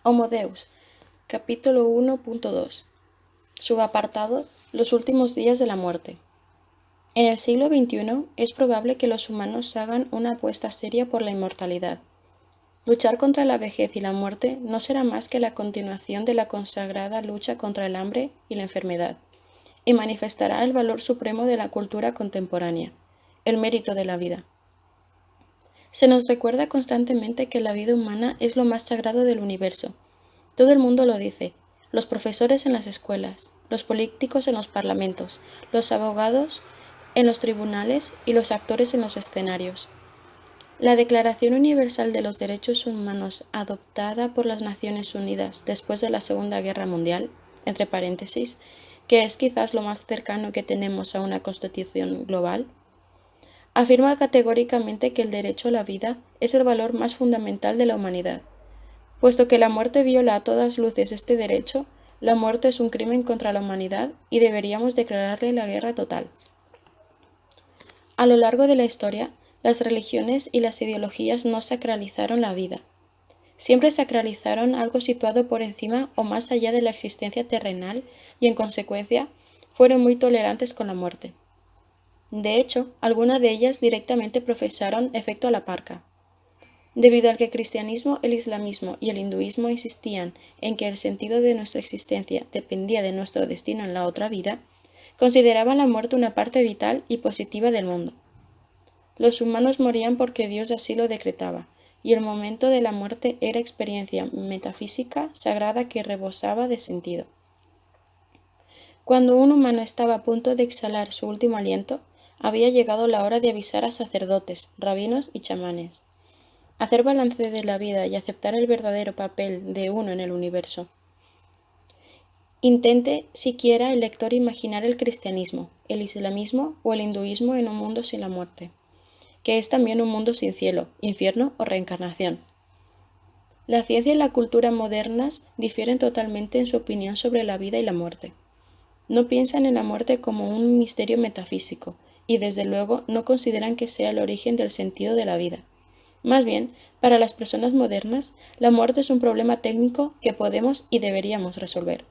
Homo Deus, capítulo 1.2. Subapartado: Los últimos días de la muerte. En el siglo XXI es probable que los humanos hagan una apuesta seria por la inmortalidad. Luchar contra la vejez y la muerte no será más que la continuación de la consagrada lucha contra el hambre y la enfermedad, y manifestará el valor supremo de la cultura contemporánea, el mérito de la vida. Se nos recuerda constantemente que la vida humana es lo más sagrado del universo. Todo el mundo lo dice: los profesores en las escuelas, los políticos en los parlamentos, los abogados en los tribunales y los actores en los escenarios. La Declaración Universal de los Derechos Humanos, adoptada por las Naciones Unidas después de la Segunda Guerra Mundial, entre paréntesis, que es quizás lo más cercano que tenemos a una constitución global, afirma categóricamente que el derecho a la vida es el valor más fundamental de la humanidad. Puesto que la muerte viola a todas luces este derecho, la muerte es un crimen contra la humanidad y deberíamos declararle la guerra total. A lo largo de la historia, las religiones y las ideologías no sacralizaron la vida. Siempre sacralizaron algo situado por encima o más allá de la existencia terrenal y, en consecuencia, fueron muy tolerantes con la muerte. De hecho, algunas de ellas directamente profesaron efecto a la parca. Debido al que el cristianismo, el islamismo y el hinduismo insistían en que el sentido de nuestra existencia dependía de nuestro destino en la otra vida, consideraban la muerte una parte vital y positiva del mundo. Los humanos morían porque Dios así lo decretaba, y el momento de la muerte era experiencia metafísica sagrada que rebosaba de sentido. Cuando un humano estaba a punto de exhalar su último aliento, había llegado la hora de avisar a sacerdotes, rabinos y chamanes. Hacer balance de la vida y aceptar el verdadero papel de uno en el universo. Intente siquiera el lector imaginar el cristianismo, el islamismo o el hinduismo en un mundo sin la muerte, que es también un mundo sin cielo, infierno o reencarnación. La ciencia y la cultura modernas difieren totalmente en su opinión sobre la vida y la muerte. No piensan en la muerte como un misterio metafísico y desde luego no consideran que sea el origen del sentido de la vida. Más bien, para las personas modernas, la muerte es un problema técnico que podemos y deberíamos resolver.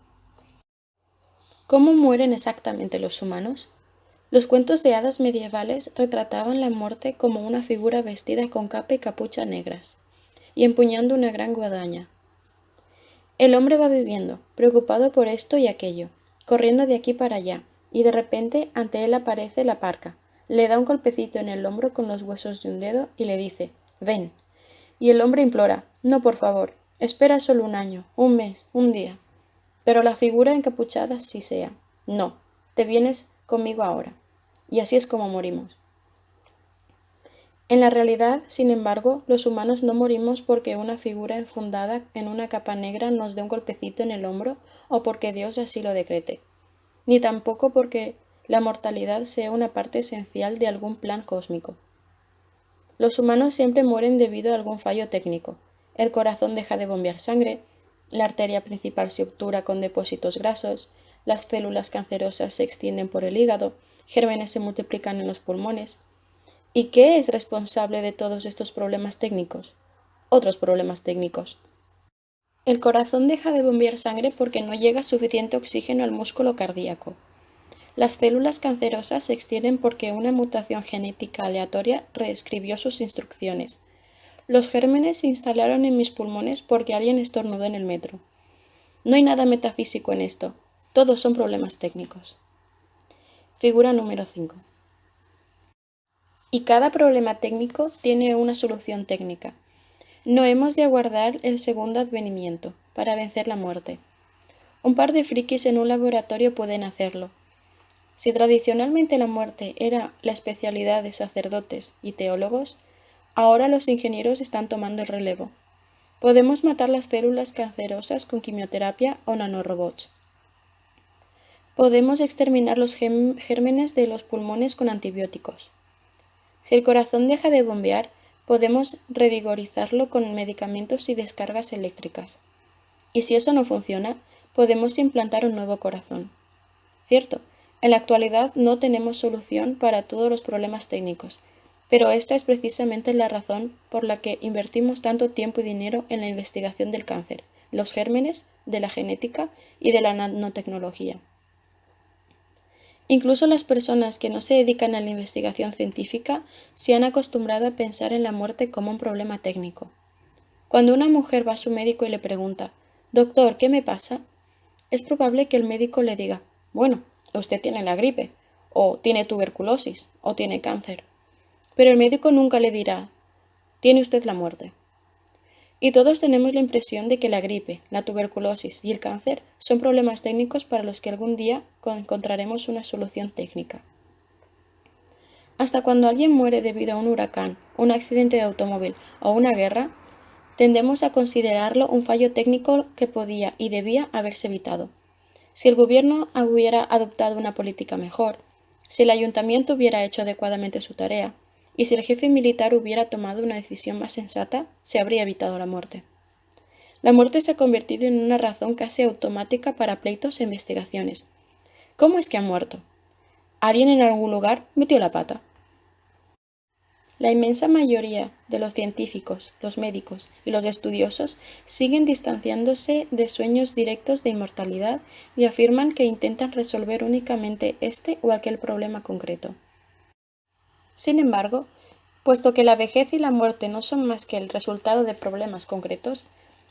¿Cómo mueren exactamente los humanos? Los cuentos de hadas medievales retrataban la muerte como una figura vestida con capa y capucha negras, y empuñando una gran guadaña. El hombre va viviendo, preocupado por esto y aquello, corriendo de aquí para allá, y de repente ante él aparece la parca, le da un golpecito en el hombro con los huesos de un dedo y le dice: «Ven». Y el hombre implora: «No, por favor, espera solo un año, un mes, un día». Pero la figura encapuchada sí sea: «No, te vienes conmigo ahora». Y así es como morimos. En la realidad, sin embargo, los humanos no morimos porque una figura enfundada en una capa negra nos dé un golpecito en el hombro o porque Dios así lo decrete, ni tampoco porque la mortalidad sea una parte esencial de algún plan cósmico. Los humanos siempre mueren debido a algún fallo técnico. El corazón deja de bombear sangre, la arteria principal se obtura con depósitos grasos, las células cancerosas se extienden por el hígado, gérmenes se multiplican en los pulmones. ¿Y qué es responsable de todos estos problemas técnicos? Otros problemas técnicos. El corazón deja de bombear sangre porque no llega suficiente oxígeno al músculo cardíaco. Las células cancerosas se extienden porque una mutación genética aleatoria reescribió sus instrucciones. Los gérmenes se instalaron en mis pulmones porque alguien estornudó en el metro. No hay nada metafísico en esto. Todos son problemas técnicos. Figura número 5. Y cada problema técnico tiene una solución técnica. No hemos de aguardar el segundo advenimiento para vencer la muerte. Un par de frikis en un laboratorio pueden hacerlo. Si tradicionalmente la muerte era la especialidad de sacerdotes y teólogos, ahora los ingenieros están tomando el relevo. Podemos matar las células cancerosas con quimioterapia o nanorobots. Podemos exterminar los gérmenes de los pulmones con antibióticos. Si el corazón deja de bombear, podemos revigorizarlo con medicamentos y descargas eléctricas. Y si eso no funciona, podemos implantar un nuevo corazón. Cierto, en la actualidad no tenemos solución para todos los problemas técnicos, pero esta es precisamente la razón por la que invertimos tanto tiempo y dinero en la investigación del cáncer, los gérmenes, de la genética y de la nanotecnología. Incluso las personas que no se dedican a la investigación científica se han acostumbrado a pensar en la muerte como un problema técnico. Cuando una mujer va a su médico y le pregunta, «Doctor, ¿qué me pasa?», es probable que el médico le diga, «Bueno, usted tiene la gripe, o tiene tuberculosis, o tiene cáncer». Pero el médico nunca le dirá, «Tiene usted la muerte». Y todos tenemos la impresión de que la gripe, la tuberculosis y el cáncer son problemas técnicos para los que algún día encontraremos una solución técnica. Hasta cuando alguien muere debido a un huracán, un accidente de automóvil o una guerra, tendemos a considerarlo un fallo técnico que podía y debía haberse evitado. Si el gobierno hubiera adoptado una política mejor, si el ayuntamiento hubiera hecho adecuadamente su tarea, y si el jefe militar hubiera tomado una decisión más sensata, se habría evitado la muerte. La muerte se ha convertido en una razón casi automática para pleitos e investigaciones. ¿Cómo es que ha muerto? ¿Alguien en algún lugar metió la pata? La inmensa mayoría de los científicos, los médicos y los estudiosos siguen distanciándose de sueños directos de inmortalidad y afirman que intentan resolver únicamente este o aquel problema concreto. Sin embargo, puesto que la vejez y la muerte no son más que el resultado de problemas concretos,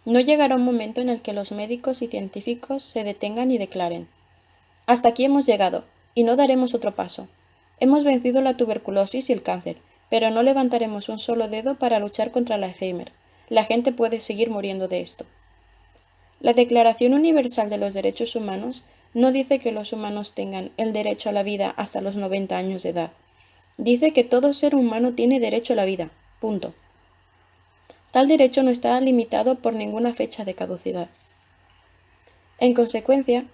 no llegará un momento en el que los médicos y científicos se detengan y declaren: «Hasta aquí hemos llegado, y no daremos otro paso. Hemos vencido la tuberculosis y el cáncer, pero no levantaremos un solo dedo para luchar contra el Alzheimer. La gente puede seguir muriendo de esto». La Declaración Universal de los Derechos Humanos no dice que los humanos tengan el derecho a la vida hasta los 90 años de edad. Dice que todo ser humano tiene derecho a la vida. Punto. Tal derecho no está limitado por ninguna fecha de caducidad. En consecuencia,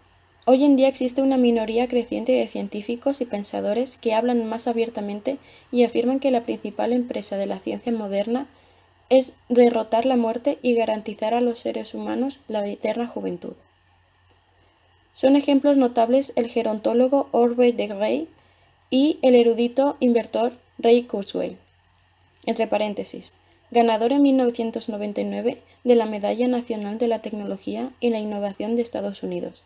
hoy en día existe una minoría creciente de científicos y pensadores que hablan más abiertamente y afirman que la principal empresa de la ciencia moderna es derrotar la muerte y garantizar a los seres humanos la eterna juventud. Son ejemplos notables el gerontólogo Orwell de Grey y el erudito inventor Ray Kurzweil. Entre paréntesis, ganador en 1999 de la Medalla Nacional de la Tecnología y la Innovación de Estados Unidos.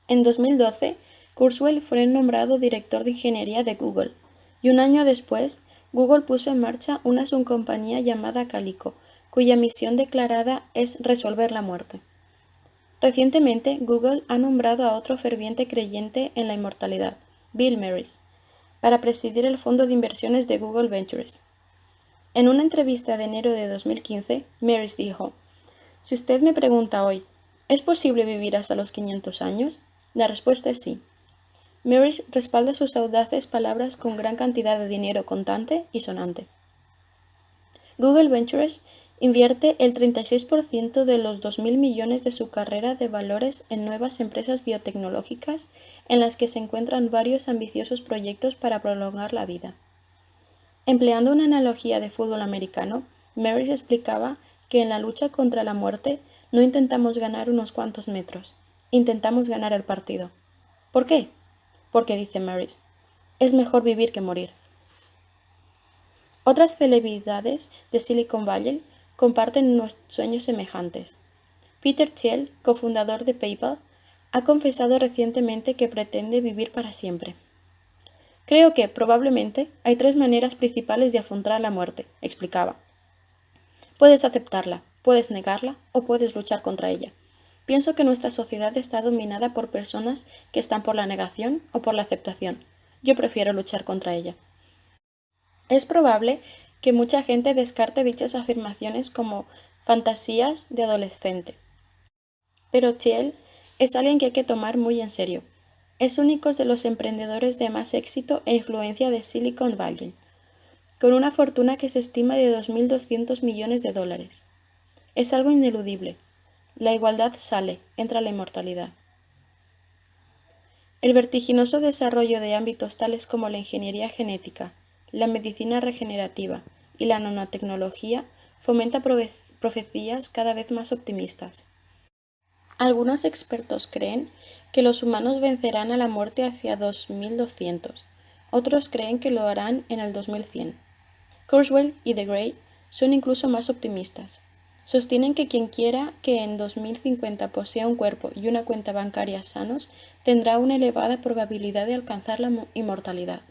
En 2012, Kurzweil fue nombrado director de ingeniería de Google, y un año después, Google puso en marcha una subcompañía llamada Calico, cuya misión declarada es resolver la muerte. Recientemente, Google ha nombrado a otro ferviente creyente en la inmortalidad, Bill Maris, para presidir el fondo de inversiones de Google Ventures. En una entrevista de enero de 2015, Maris dijo: «Si usted me pregunta hoy, ¿es posible vivir hasta los 500 años? La respuesta es sí». Maris respalda sus audaces palabras con gran cantidad de dinero contante y sonante. Google Ventures invierte el 36% de los 2.000 millones de su cartera de valores en nuevas empresas biotecnológicas en las que se encuentran varios ambiciosos proyectos para prolongar la vida. Empleando una analogía de fútbol americano, Maris explicaba que en la lucha contra la muerte no intentamos ganar unos cuantos metros, intentamos ganar el partido. ¿Por qué? Porque, dice Maris, es mejor vivir que morir. Otras celebridades de Silicon Valley comparten unos sueños semejantes. Peter Thiel, cofundador de PayPal, ha confesado recientemente que pretende vivir para siempre. «Creo que, probablemente, hay 3 maneras principales de afrontar la muerte», explicaba. «Puedes aceptarla, puedes negarla o puedes luchar contra ella. Pienso que nuestra sociedad está dominada por personas que están por la negación o por la aceptación. Yo prefiero luchar contra ella». Es probable que mucha gente descarte dichas afirmaciones como fantasías de adolescente. Pero Thiel es alguien que hay que tomar muy en serio. Es único de los emprendedores de más éxito e influencia de Silicon Valley, con una fortuna que se estima de 2.200 millones de dólares. Es algo ineludible. La igualdad sale, entra la inmortalidad. El vertiginoso desarrollo de ámbitos tales como la ingeniería genética, la medicina regenerativa y la nanotecnología fomenta profecías cada vez más optimistas. Algunos expertos creen que los humanos vencerán a la muerte hacia 2200, otros creen que lo harán en el 2100. Kurzweil y de Grey son incluso más optimistas. sostienen que quien quiera que en 2050 posea un cuerpo y una cuenta bancaria sanos tendrá una elevada probabilidad de alcanzar la inmortalidad.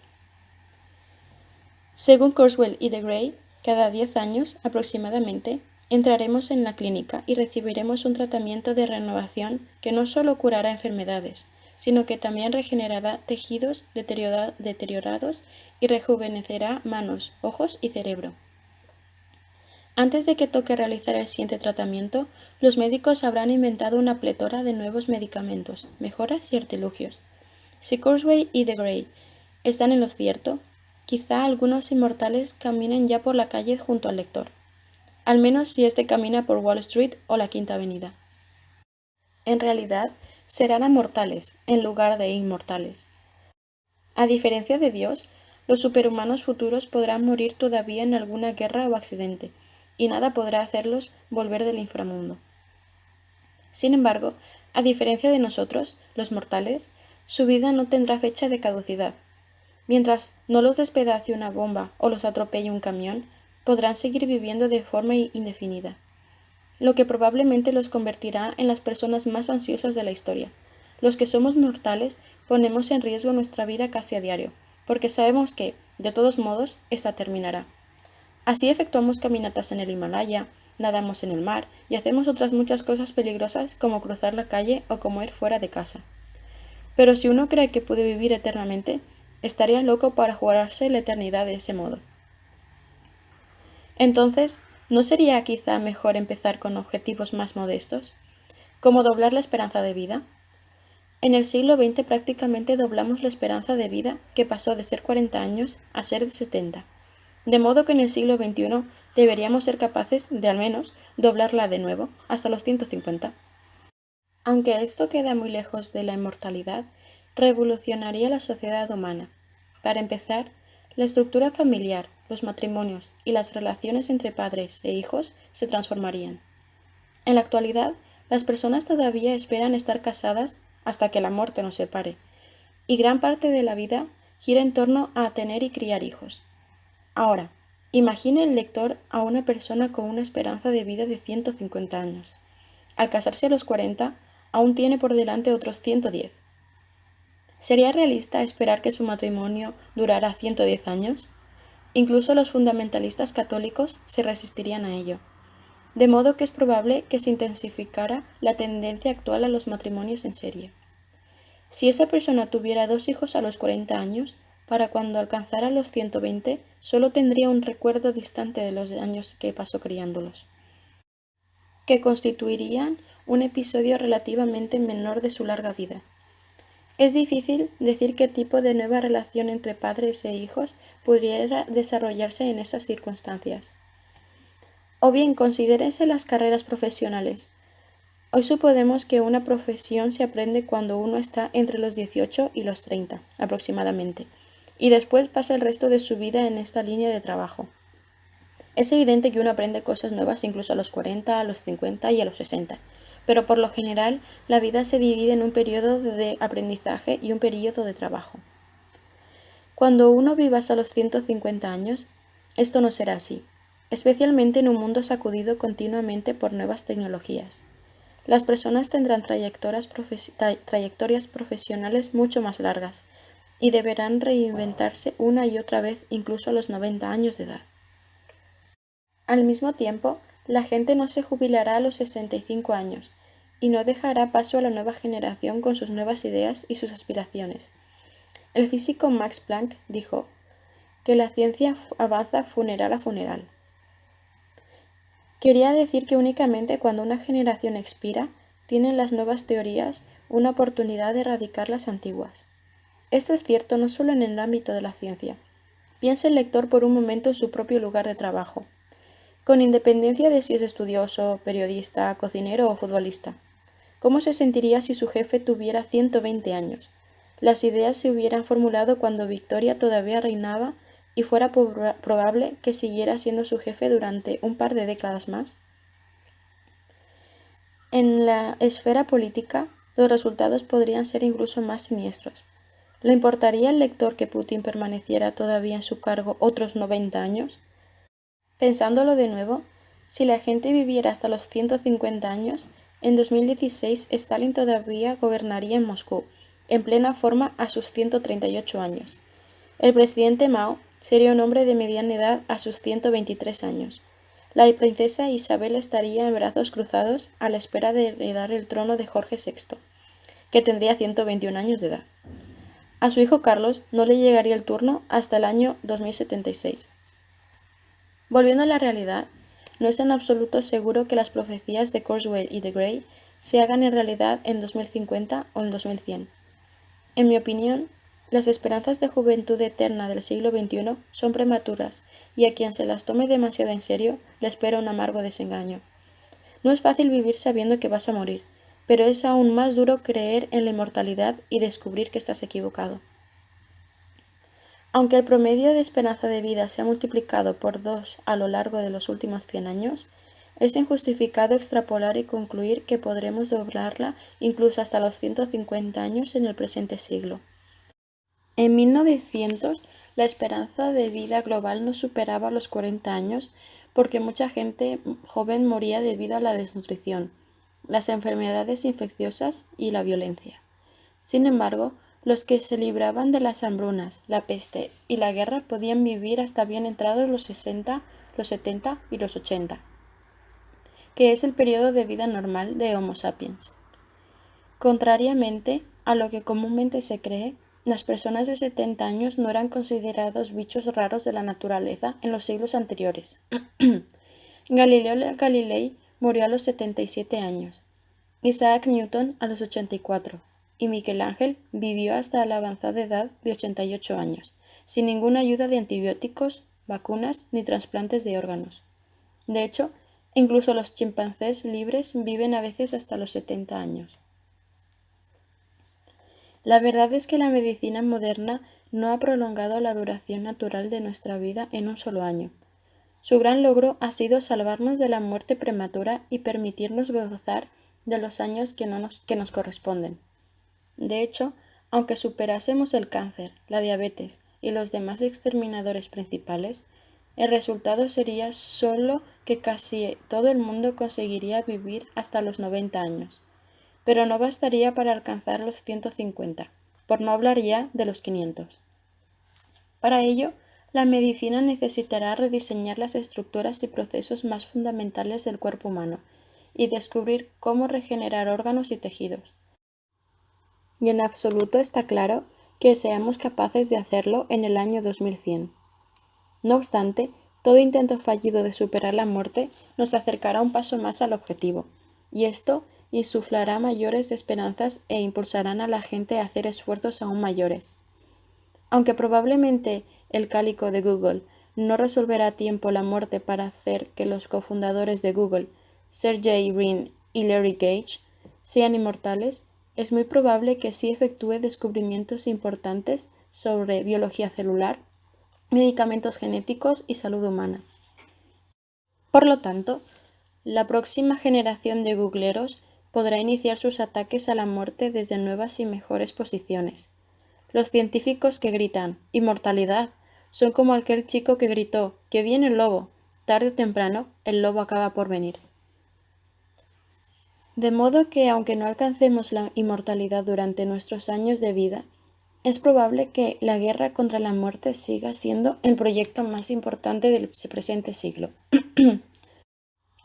Según Kurzweil y de Grey, cada 10 años aproximadamente entraremos en la clínica y recibiremos un tratamiento de renovación que no solo curará enfermedades, sino que también regenerará tejidos deteriorados y rejuvenecerá manos, ojos y cerebro. Antes de que toque realizar el siguiente tratamiento, los médicos habrán inventado una pletora de nuevos medicamentos, mejoras y artilugios. Si Kurzweil y de Grey están en lo cierto, quizá algunos inmortales caminen ya por la calle junto al lector, al menos si éste camina por Wall Street o la Quinta Avenida. En realidad, serán amortales en lugar de inmortales. A diferencia de Dios, los superhumanos futuros podrán morir todavía en alguna guerra o accidente, y nada podrá hacerlos volver del inframundo. Sin embargo, a diferencia de nosotros, los mortales, su vida no tendrá fecha de caducidad. Mientras no los despedace una bomba o los atropelle un camión, podrán seguir viviendo de forma indefinida, lo que probablemente los convertirá en las personas más ansiosas de la historia. Los que somos mortales ponemos en riesgo nuestra vida casi a diario, porque sabemos que, de todos modos, esta terminará. Así efectuamos caminatas en el Himalaya, nadamos en el mar y hacemos otras muchas cosas peligrosas como cruzar la calle o comer fuera de casa. Pero si uno cree que puede vivir eternamente, estaría loco para jugarse la eternidad de ese modo. Entonces, ¿no sería quizá mejor empezar con objetivos más modestos? ¿Como doblar la esperanza de vida? En el siglo XX prácticamente doblamos la esperanza de vida, que pasó de ser 40 años a ser de 70. De modo que en el siglo XXI deberíamos ser capaces de al menos doblarla de nuevo, hasta los 150. Aunque esto queda muy lejos de la inmortalidad, revolucionaría la sociedad humana. Para empezar, la estructura familiar, los matrimonios y las relaciones entre padres e hijos se transformarían. En la actualidad, las personas todavía esperan estar casadas hasta que la muerte nos separe, y gran parte de la vida gira en torno a tener y criar hijos. Ahora, imagine el lector a una persona con una esperanza de vida de 150 años. Al casarse a los 40, aún tiene por delante otros 110. ¿Sería realista esperar que su matrimonio durara 110 años? Incluso los fundamentalistas católicos se resistirían a ello. De modo que es probable que se intensificara la tendencia actual a los matrimonios en serie. Si esa persona tuviera 2 hijos a los 40 años, para cuando alcanzara los 120, solo tendría un recuerdo distante de los años que pasó criándolos, que constituirían un episodio relativamente menor de su larga vida. Es difícil decir qué tipo de nueva relación entre padres e hijos pudiera desarrollarse en esas circunstancias. O bien, considérense las carreras profesionales. Hoy suponemos que una profesión se aprende cuando uno está entre los 18 y los 30, aproximadamente, y después pasa el resto de su vida en esta línea de trabajo. Es evidente que uno aprende cosas nuevas incluso a los 40, a los 50 y a los 60, pero por lo general la vida se divide en un periodo de aprendizaje y un periodo de trabajo. Cuando uno viva hasta los 150 años, esto no será así, especialmente en un mundo sacudido continuamente por nuevas tecnologías. Las personas tendrán trayectorias profesionales mucho más largas y deberán reinventarse una y otra vez incluso a los 90 años de edad. Al mismo tiempo, la gente no se jubilará a los 65 años y no dejará paso a la nueva generación con sus nuevas ideas y sus aspiraciones. El físico Max Planck dijo que la ciencia avanza funeral a funeral. Quería decir que únicamente cuando una generación expira, tienen las nuevas teorías una oportunidad de erradicar las antiguas. Esto es cierto no solo en el ámbito de la ciencia. Piense el lector por un momento en su propio lugar de trabajo, con independencia de si es estudioso, periodista, cocinero o futbolista. ¿Cómo se sentiría si su jefe tuviera 120 años? Las ideas se hubieran formulado cuando Victoria todavía reinaba y fuera probable que siguiera siendo su jefe durante un par de décadas más. En la esfera política, los resultados podrían ser incluso más siniestros. ¿Le importaría al lector que Putin permaneciera todavía en su cargo otros 90 años? Pensándolo de nuevo, Si la gente viviera hasta los 150 años, en 2016 Stalin todavía gobernaría en Moscú, en plena forma a sus 138 años. El presidente Mao sería un hombre de mediana edad a sus 123 años. La princesa Isabel estaría en brazos cruzados a la espera de heredar el trono de Jorge VI, que tendría 121 años de edad. A su hijo Carlos no le llegaría el turno hasta el año 2076. Volviendo a la realidad, no es en absoluto seguro que las profecías de Kurzweil y de Gray se hagan en realidad en 2050 o en 2100. En mi opinión, las esperanzas de juventud eterna del siglo XXI son prematuras y a quien se las tome demasiado en serio le espera un amargo desengaño. No es fácil vivir sabiendo que vas a morir, pero es aún más duro creer en la inmortalidad y descubrir que estás equivocado. Aunque el promedio de esperanza de vida se ha multiplicado por 2 a lo largo de los últimos 100 años, es injustificado extrapolar y concluir que podremos doblarla incluso hasta los 150 años en el presente siglo. En 1900, la esperanza de vida global no superaba los 40 años porque mucha gente joven moría debido a la desnutrición, las enfermedades infecciosas y la violencia. Sin embargo, los que se libraban de las hambrunas, la peste y la guerra podían vivir hasta bien entrados los 60, los 70 y los 80, que es el periodo de vida normal de Homo sapiens. Contrariamente a lo que comúnmente se cree, las personas de 70 años no eran considerados bichos raros de la naturaleza en los siglos anteriores. Galileo Galilei murió a los 77 años, Isaac Newton a los 84, y Miguel Ángel vivió hasta la avanzada edad de 88 años, sin ninguna ayuda de antibióticos, vacunas ni trasplantes de órganos. De hecho, incluso los chimpancés libres viven a veces hasta los 70 años. La verdad es que la medicina moderna no ha prolongado la duración natural de nuestra vida en un solo año. Su gran logro ha sido salvarnos de la muerte prematura y permitirnos gozar de los años que nos corresponden. De hecho, aunque superásemos el cáncer, la diabetes y los demás exterminadores principales, el resultado sería solo que casi todo el mundo conseguiría vivir hasta los 90 años. Pero no bastaría para alcanzar los 150, por no hablar ya de los 500. Para ello, la medicina necesitará rediseñar las estructuras y procesos más fundamentales del cuerpo humano y descubrir cómo regenerar órganos y tejidos. Y en absoluto está claro que seamos capaces de hacerlo en el año 2100. No obstante, todo intento fallido de superar la muerte nos acercará un paso más al objetivo, y esto insuflará mayores esperanzas e impulsarán a la gente a hacer esfuerzos aún mayores. Aunque probablemente el cálico de Google no resolverá a tiempo la muerte para hacer que los cofundadores de Google, Sergey Brin y Larry Page, sean inmortales, es muy probable que sí efectúe descubrimientos importantes sobre biología celular, medicamentos genéticos y salud humana. Por lo tanto, la próxima generación de googleros podrá iniciar sus ataques a la muerte desde nuevas y mejores posiciones. Los científicos que gritan «inmortalidad» son como aquel chico que gritó «que viene el lobo». Tarde o temprano, el lobo acaba por venir. De modo que, aunque no alcancemos la inmortalidad durante nuestros años de vida, es probable que la guerra contra la muerte siga siendo el proyecto más importante del presente siglo.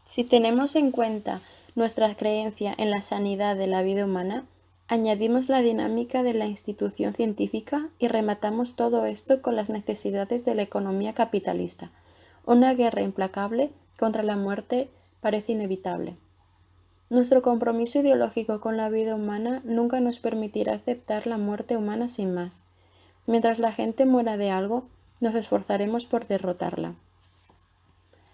Si tenemos en cuenta nuestra creencia en la sanidad de la vida humana, añadimos la dinámica de la institución científica y rematamos todo esto con las necesidades de la economía capitalista. Una guerra implacable contra la muerte parece inevitable. Nuestro compromiso ideológico con la vida humana nunca nos permitirá aceptar la muerte humana sin más. Mientras la gente muera de algo, nos esforzaremos por derrotarla.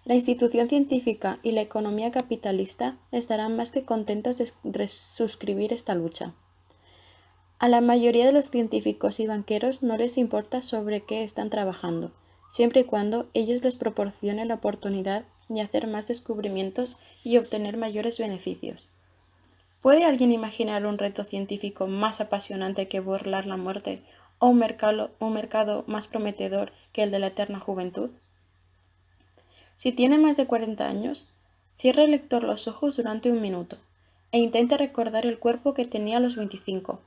La institución científica y la economía capitalista estarán más que contentas de suscribir esta lucha. A la mayoría de los científicos y banqueros no les importa sobre qué están trabajando, siempre y cuando ellos les proporcionen la oportunidad de hacer más descubrimientos y obtener mayores beneficios. ¿Puede alguien imaginar un reto científico más apasionante que burlar la muerte o un mercado más prometedor que el de la eterna juventud? Si tiene más de 40 años, Cierre el lector los ojos durante un minuto e intente recordar el cuerpo que tenía a los 25.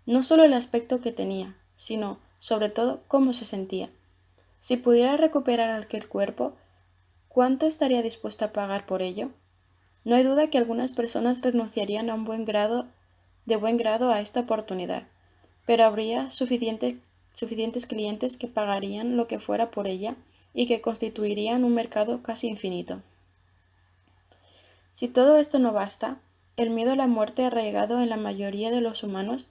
No solo el aspecto que tenía, sino, sobre todo, cómo se sentía. Si pudiera recuperar aquel cuerpo, ¿cuánto estaría dispuesto a pagar por ello? No hay duda que algunas personas renunciarían de buen grado a esta oportunidad, pero habría suficientes clientes que pagarían lo que fuera por ella y que constituirían un mercado casi infinito. Si todo esto no basta, el miedo a la muerte arraigado en la mayoría de los humanos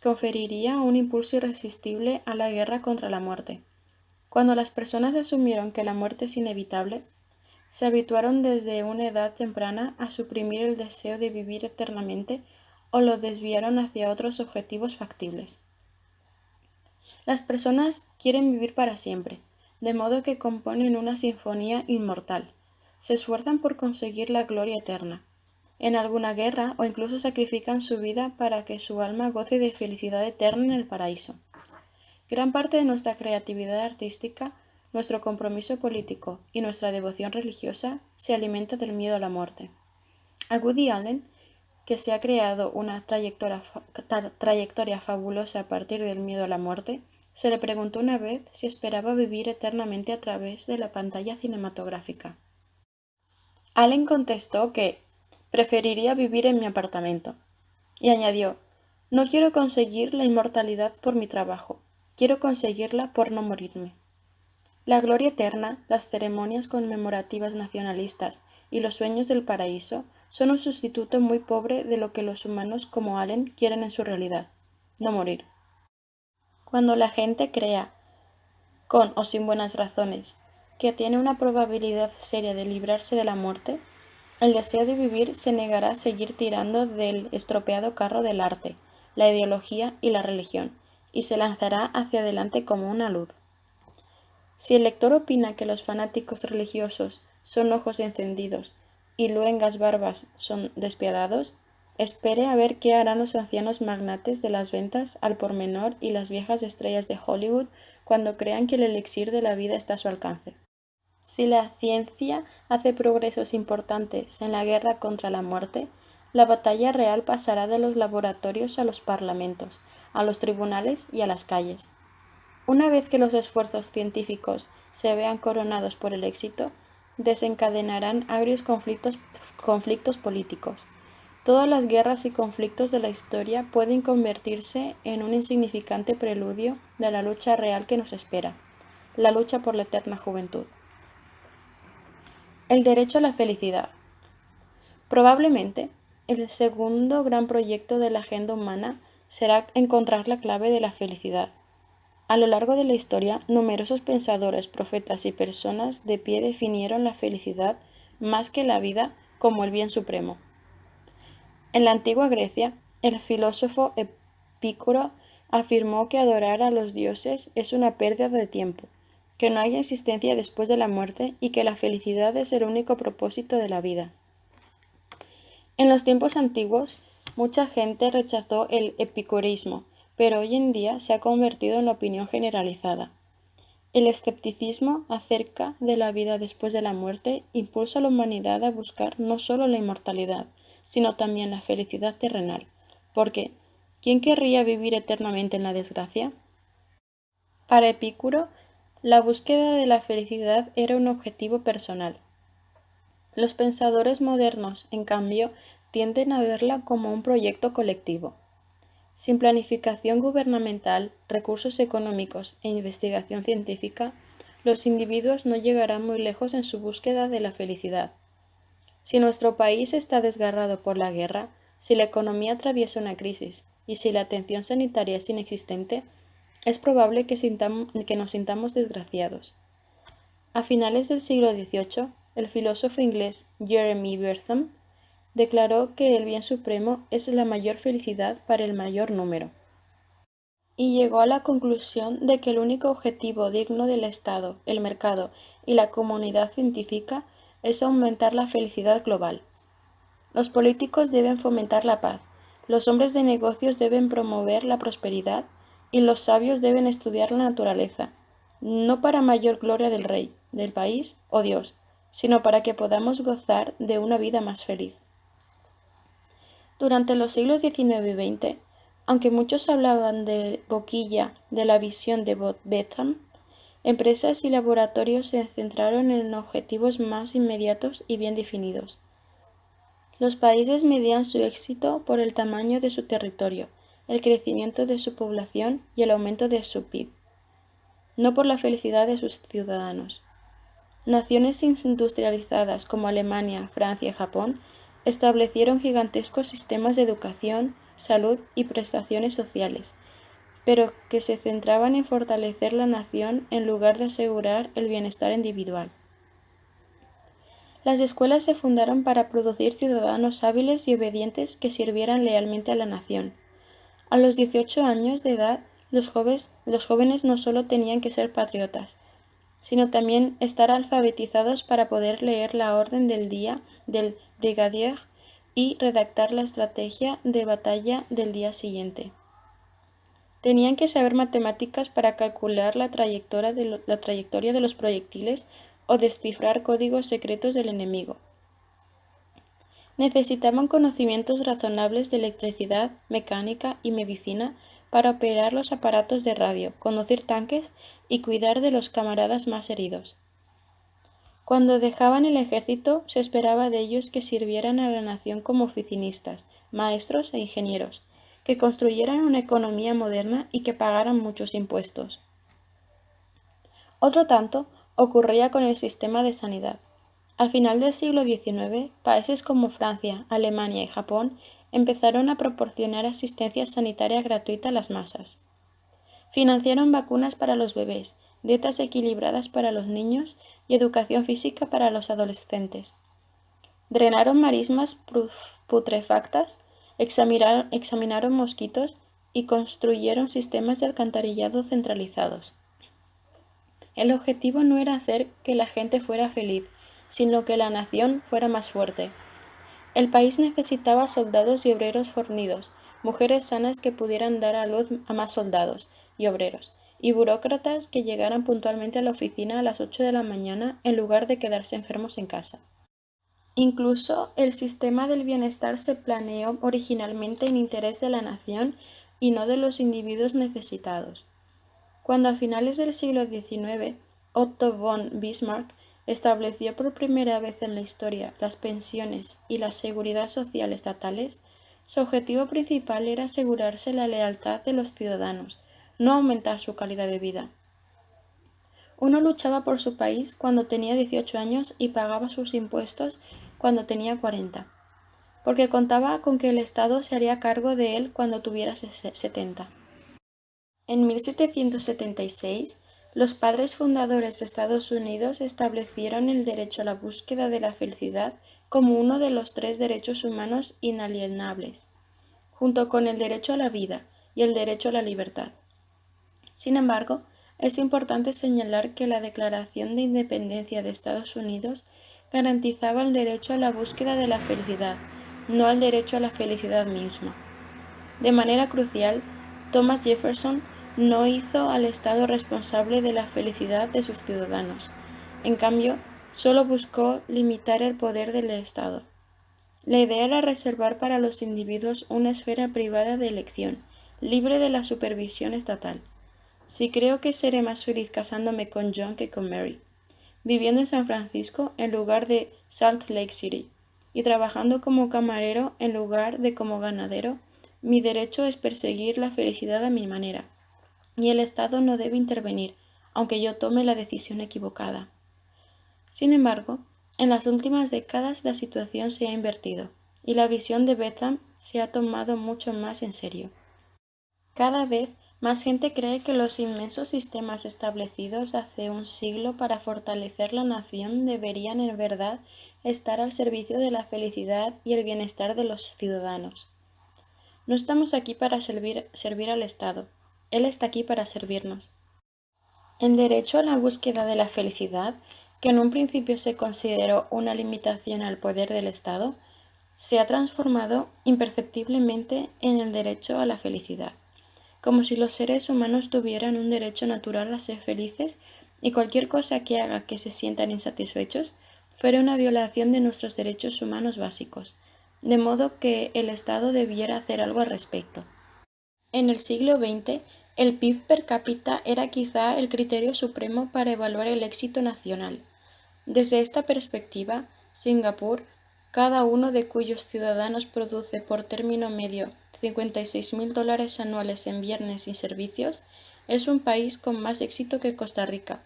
conferiría un impulso irresistible a la guerra contra la muerte. Cuando las personas asumieron que la muerte es inevitable, se habituaron desde una edad temprana a suprimir el deseo de vivir eternamente o lo desviaron hacia otros objetivos factibles. Las personas quieren vivir para siempre, de modo que componen una sinfonía inmortal. Se esfuerzan por conseguir la gloria eterna. En alguna guerra o incluso sacrifican su vida para que su alma goce de felicidad eterna en el paraíso. Gran parte de nuestra creatividad artística, nuestro compromiso político y nuestra devoción religiosa se alimenta del miedo a la muerte. A Woody Allen, que se ha creado una trayectoria fabulosa a partir del miedo a la muerte, se le preguntó una vez si esperaba vivir eternamente a través de la pantalla cinematográfica. Allen contestó que preferiría vivir en mi apartamento, y añadió: no quiero conseguir la inmortalidad por mi trabajo, quiero conseguirla por no morirme. La gloria eterna, las ceremonias conmemorativas nacionalistas y los sueños del paraíso son un sustituto muy pobre de lo que los humanos como Allen quieren en su realidad: no morir. Cuando la gente crea, con o sin buenas razones, que tiene una probabilidad seria de librarse de la muerte, el deseo de vivir se negará a seguir tirando del estropeado carro del arte, la ideología y la religión, y se lanzará hacia adelante como una luz. Si el lector opina que los fanáticos religiosos son ojos encendidos y luengas barbas son despiadados, espere a ver qué harán los ancianos magnates de las ventas al por menor y las viejas estrellas de Hollywood cuando crean que el elixir de la vida está a su alcance. Si la ciencia hace progresos importantes en la guerra contra la muerte, la batalla real pasará de los laboratorios a los parlamentos, a los tribunales y a las calles. Una vez que los esfuerzos científicos se vean coronados por el éxito, desencadenarán agrios conflictos políticos. Todas las guerras y conflictos de la historia pueden convertirse en un insignificante preludio de la lucha real que nos espera, la lucha por la eterna juventud. El derecho a la felicidad. Probablemente, el segundo gran proyecto de la agenda humana será encontrar la clave de la felicidad. A lo largo de la historia, numerosos pensadores, profetas y personas de pie definieron la felicidad más que la vida como el bien supremo. En la antigua Grecia, el filósofo Epicuro afirmó que adorar a los dioses es una pérdida de tiempo, que no hay existencia después de la muerte y que la felicidad es el único propósito de la vida. En los tiempos antiguos, mucha gente rechazó el epicureísmo, pero hoy en día se ha convertido en la opinión generalizada. El escepticismo acerca de la vida después de la muerte impulsa a la humanidad a buscar no solo la inmortalidad, sino también la felicidad terrenal, porque ¿quién querría vivir eternamente en la desgracia? Para Epicuro, la búsqueda de la felicidad era un objetivo personal. Los pensadores modernos, en cambio, tienden a verla como un proyecto colectivo. Sin planificación gubernamental, recursos económicos e investigación científica, los individuos no llegarán muy lejos en su búsqueda de la felicidad. Si nuestro país está desgarrado por la guerra, si la economía atraviesa una crisis y si la atención sanitaria es inexistente, es probable que nos sintamos desgraciados. A finales del siglo XVIII, el filósofo inglés Jeremy Bentham declaró que el bien supremo es la mayor felicidad para el mayor número, y llegó a la conclusión de que el único objetivo digno del Estado, el mercado y la comunidad científica es aumentar la felicidad global. Los políticos deben fomentar la paz, los hombres de negocios deben promover la prosperidad y los sabios deben estudiar la naturaleza, no para mayor gloria del rey, del país o Dios, sino para que podamos gozar de una vida más feliz. Durante los siglos XIX y XX, aunque muchos hablaban de boquilla de la visión de Bentham, empresas y laboratorios se centraron en objetivos más inmediatos y bien definidos. Los países medían su éxito por el tamaño de su territorio, el crecimiento de su población y el aumento de su PIB, no por la felicidad de sus ciudadanos. Naciones industrializadas como Alemania, Francia y Japón establecieron gigantescos sistemas de educación, salud y prestaciones sociales, pero que se centraban en fortalecer la nación en lugar de asegurar el bienestar individual. Las escuelas se fundaron para producir ciudadanos hábiles y obedientes que sirvieran lealmente a la nación. A los 18 años de edad, los jóvenes no solo tenían que ser patriotas, sino también estar alfabetizados para poder leer la orden del día del brigadier y redactar la estrategia de batalla del día siguiente. Tenían que saber matemáticas para calcular la trayectoria de los proyectiles o descifrar códigos secretos del enemigo. Necesitaban conocimientos razonables de electricidad, mecánica y medicina para operar los aparatos de radio, conducir tanques y cuidar de los camaradas más heridos. Cuando dejaban el ejército, se esperaba de ellos que sirvieran a la nación como oficinistas, maestros e ingenieros, que construyeran una economía moderna y que pagaran muchos impuestos. Otro tanto ocurría con el sistema de sanidad. Al final del siglo XIX, países como Francia, Alemania y Japón empezaron a proporcionar asistencia sanitaria gratuita a las masas. Financiaron vacunas para los bebés, dietas equilibradas para los niños y educación física para los adolescentes. Drenaron marismas putrefactas, examinaron mosquitos y construyeron sistemas de alcantarillado centralizados. El objetivo no era hacer que la gente fuera feliz, sino que la nación fuera más fuerte. El país necesitaba soldados y obreros fornidos, mujeres sanas que pudieran dar a luz a más soldados y obreros, y burócratas que llegaran puntualmente a la oficina a las 8 de la mañana en lugar de quedarse enfermos en casa. Incluso el sistema del bienestar se planeó originalmente en interés de la nación y no de los individuos necesitados. Cuando a finales del siglo XIX Otto von Bismarck estableció por primera vez en la historia las pensiones y la seguridad social estatales, su objetivo principal era asegurarse la lealtad de los ciudadanos, no aumentar su calidad de vida. Uno luchaba por su país cuando tenía 18 años y pagaba sus impuestos cuando tenía 40, porque contaba con que el Estado se haría cargo de él cuando tuviera 70. En 1776, los padres fundadores de Estados Unidos establecieron el derecho a la búsqueda de la felicidad como uno de los 3 derechos humanos inalienables, junto con el derecho a la vida y el derecho a la libertad. Sin embargo, es importante señalar que la Declaración de Independencia de Estados Unidos garantizaba el derecho a la búsqueda de la felicidad, no al derecho a la felicidad misma. De manera crucial, Thomas Jefferson no hizo al Estado responsable de la felicidad de sus ciudadanos. En cambio, solo buscó limitar el poder del Estado. La idea era reservar para los individuos una esfera privada de elección, libre de la supervisión estatal. Sí creo que seré más feliz casándome con John que con Mary, viviendo en San Francisco en lugar de Salt Lake City, y trabajando como camarero en lugar de como ganadero. Mi derecho es perseguir la felicidad a mi manera, y el Estado no debe intervenir, aunque yo tome la decisión equivocada. Sin embargo, en las últimas décadas la situación se ha invertido, y la visión de Bentham se ha tomado mucho más en serio. Cada vez más gente cree que los inmensos sistemas establecidos hace un siglo para fortalecer la nación deberían en verdad estar al servicio de la felicidad y el bienestar de los ciudadanos. No estamos aquí para servir al Estado, él está aquí para servirnos. El derecho a la búsqueda de la felicidad, que en un principio se consideró una limitación al poder del Estado, se ha transformado imperceptiblemente en el derecho a la felicidad, como si los seres humanos tuvieran un derecho natural a ser felices y cualquier cosa que haga que se sientan insatisfechos fuera una violación de nuestros derechos humanos básicos, de modo que el Estado debiera hacer algo al respecto. En el siglo XX, el PIB per cápita era quizá el criterio supremo para evaluar el éxito nacional. Desde esta perspectiva, Singapur, cada uno de cuyos ciudadanos produce por término medio $56.000 anuales en bienes y servicios, es un país con más éxito que Costa Rica,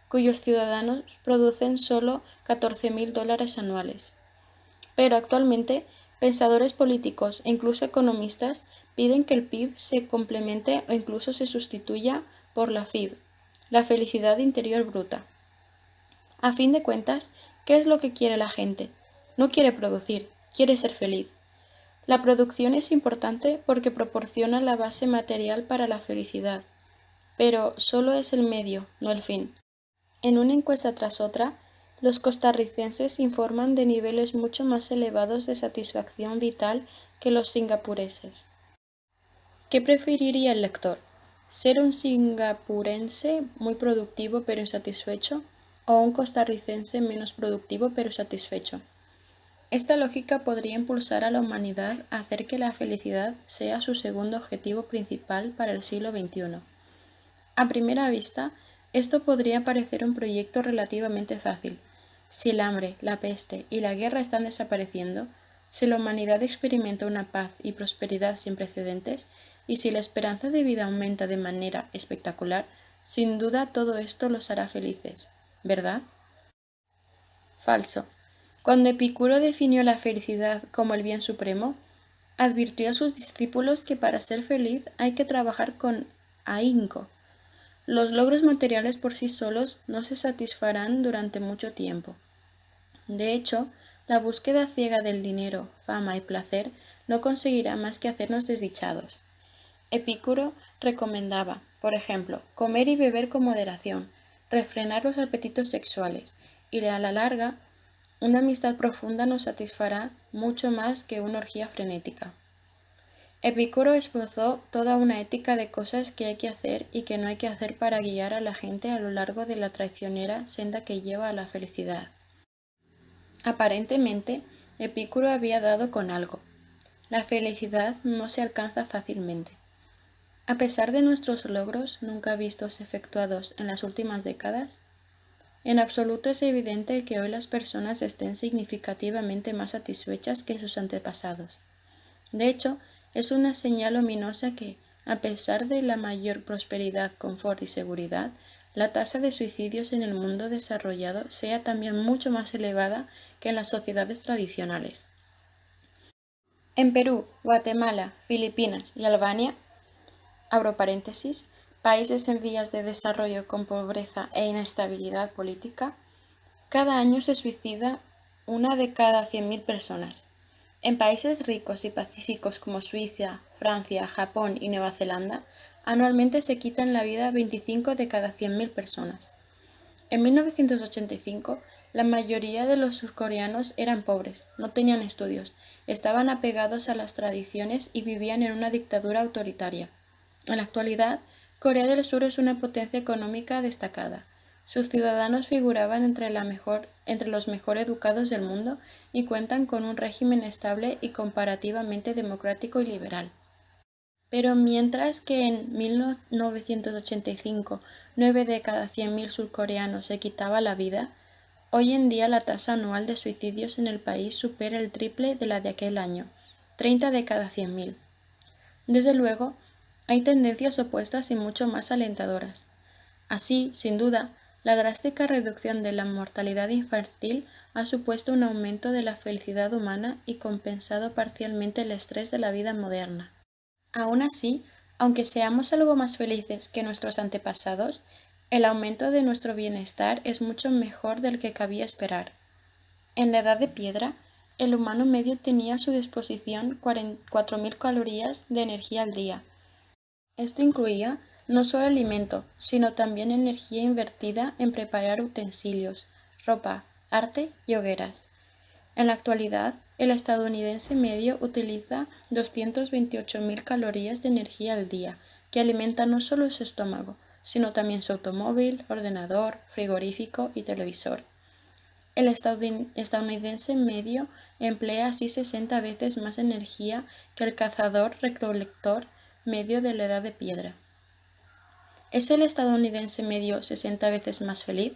cuyos ciudadanos producen solo $14.000 anuales. Pero actualmente, pensadores políticos e incluso economistas piden que el PIB se complemente o incluso se sustituya por la FIB, la felicidad interior bruta. A fin de cuentas, ¿qué es lo que quiere la gente? No quiere producir, quiere ser feliz. La producción es importante porque proporciona la base material para la felicidad, pero solo es el medio, no el fin. En una encuesta tras otra, los costarricenses informan de niveles mucho más elevados de satisfacción vital que los singapureses. ¿Qué preferiría el lector? ¿Ser un singapurense muy productivo pero insatisfecho o un costarricense menos productivo pero satisfecho? Esta lógica podría impulsar a la humanidad a hacer que la felicidad sea su segundo objetivo principal para el siglo XXI. A primera vista, esto podría parecer un proyecto relativamente fácil. Si el hambre, la peste y la guerra están desapareciendo, si la humanidad experimenta una paz y prosperidad sin precedentes, y si la esperanza de vida aumenta de manera espectacular, sin duda todo esto los hará felices, ¿verdad? Falso. Cuando Epicuro definió la felicidad como el bien supremo, advirtió a sus discípulos que para ser feliz hay que trabajar con ahínco. Los logros materiales por sí solos no se satisfarán durante mucho tiempo. De hecho, la búsqueda ciega del dinero, fama y placer no conseguirá más que hacernos desdichados. Epicuro recomendaba, por ejemplo, comer y beber con moderación, refrenar los apetitos sexuales, y a la larga, una amistad profunda nos satisfará mucho más que una orgía frenética. Epicuro esbozó toda una ética de cosas que hay que hacer y que no hay que hacer para guiar a la gente a lo largo de la traicionera senda que lleva a la felicidad. Aparentemente, Epicuro había dado con algo. La felicidad no se alcanza fácilmente. A pesar de nuestros logros nunca vistos efectuados en las últimas décadas, en absoluto es evidente que hoy las personas estén significativamente más satisfechas que sus antepasados. De hecho, es una señal ominosa que, a pesar de la mayor prosperidad, confort y seguridad, la tasa de suicidios en el mundo desarrollado sea también mucho más elevada que en las sociedades tradicionales. En Perú, Guatemala, Filipinas y Albania, abro paréntesis, países en vías de desarrollo con pobreza e inestabilidad política, cada año se suicida una de cada 100.000 personas. En países ricos y pacíficos como Suiza, Francia, Japón y Nueva Zelanda, anualmente se quitan la vida 25 de cada 100.000 personas. En 1985, la mayoría de los surcoreanos eran pobres, no tenían estudios, estaban apegados a las tradiciones y vivían en una dictadura autoritaria. En la actualidad, Corea del Sur es una potencia económica destacada. Sus ciudadanos figuraban entre los mejor educados del mundo y cuentan con un régimen estable y comparativamente democrático y liberal. Pero mientras que en 1985 9 de cada 100.000 surcoreanos se quitaba la vida, hoy en día la tasa anual de suicidios en el país supera el triple de la de aquel año, 30 de cada 100.000. Desde luego, hay tendencias opuestas y mucho más alentadoras. Así, sin duda, la drástica reducción de la mortalidad infantil ha supuesto un aumento de la felicidad humana y compensado parcialmente el estrés de la vida moderna. Aún así, aunque seamos algo más felices que nuestros antepasados, el aumento de nuestro bienestar es mucho mejor del que cabía esperar. En la Edad de Piedra, el humano medio tenía a su disposición 4.000 calorías de energía al día. Esto incluía no solo alimento, sino también energía invertida en preparar utensilios, ropa, arte y hogueras. En la actualidad, el estadounidense medio utiliza 228.000 calorías de energía al día, que alimenta no solo su estómago, sino también su automóvil, ordenador, frigorífico y televisor. El estadounidense medio emplea así 60 veces más energía que el cazador-recolector medio de la Edad de Piedra. ¿Es el estadounidense medio 60 veces más feliz?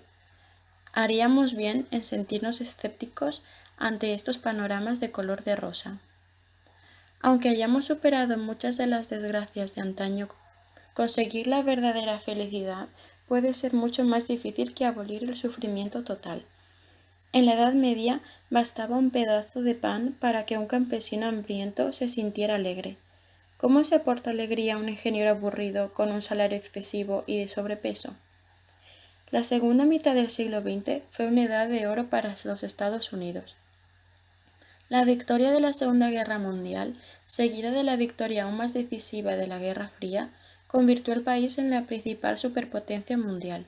Haríamos bien en sentirnos escépticos ante estos panoramas de color de rosa. Aunque hayamos superado muchas de las desgracias de antaño, conseguir la verdadera felicidad puede ser mucho más difícil que abolir el sufrimiento total. En la Edad Media bastaba un pedazo de pan para que un campesino hambriento se sintiera alegre. ¿Cómo se aporta alegría a un ingeniero aburrido con un salario excesivo y de sobrepeso? La segunda mitad del siglo XX fue una edad de oro para los Estados Unidos. La victoria de la Segunda Guerra Mundial, seguida de la victoria aún más decisiva de la Guerra Fría, convirtió al país en la principal superpotencia mundial.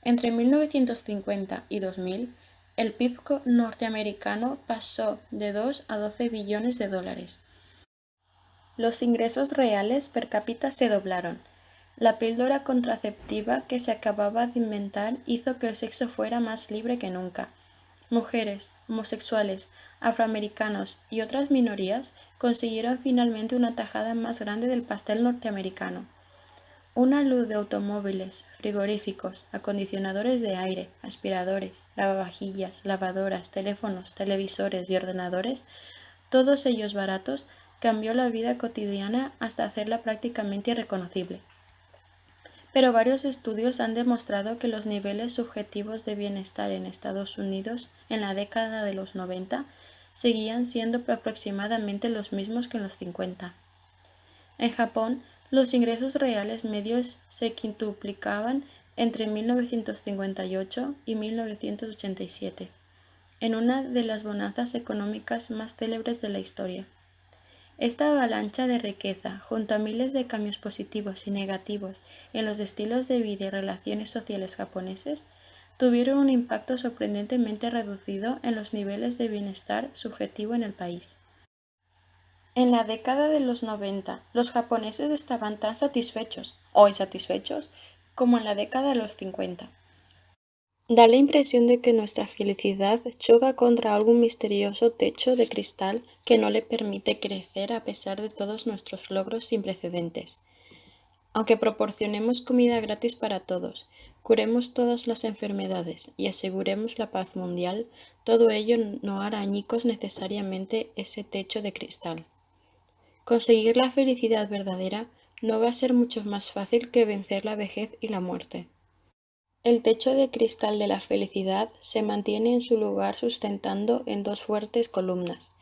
Entre 1950 y 2000, el PIB norteamericano pasó de 2 a 12 billones de dólares. Los ingresos reales per cápita se doblaron. La píldora contraceptiva que se acababa de inventar hizo que el sexo fuera más libre que nunca. Mujeres, homosexuales, afroamericanos y otras minorías consiguieron finalmente una tajada más grande del pastel norteamericano. Una luz de automóviles, frigoríficos, acondicionadores de aire, aspiradores, lavavajillas, lavadoras, teléfonos, televisores y ordenadores, todos ellos baratos, cambió la vida cotidiana hasta hacerla prácticamente irreconocible. Pero varios estudios han demostrado que los niveles subjetivos de bienestar en Estados Unidos en la década de los 90 seguían siendo aproximadamente los mismos que en los 50. En Japón, los ingresos reales medios se quintuplicaban entre 1958 y 1987, en una de las bonanzas económicas más célebres de la historia. Esta avalancha de riqueza, junto a miles de cambios positivos y negativos en los estilos de vida y relaciones sociales japoneses, tuvieron un impacto sorprendentemente reducido en los niveles de bienestar subjetivo en el país. En la década de los 90, los japoneses estaban tan satisfechos o insatisfechos como en la década de los 50. Da la impresión de que nuestra felicidad choca contra algún misterioso techo de cristal que no le permite crecer a pesar de todos nuestros logros sin precedentes. Aunque proporcionemos comida gratis para todos, curemos todas las enfermedades y aseguremos la paz mundial, todo ello no hará añicos necesariamente ese techo de cristal. Conseguir la felicidad verdadera no va a ser mucho más fácil que vencer la vejez y la muerte. El techo de cristal de la felicidad se mantiene en su lugar sustentando en dos fuertes columnas,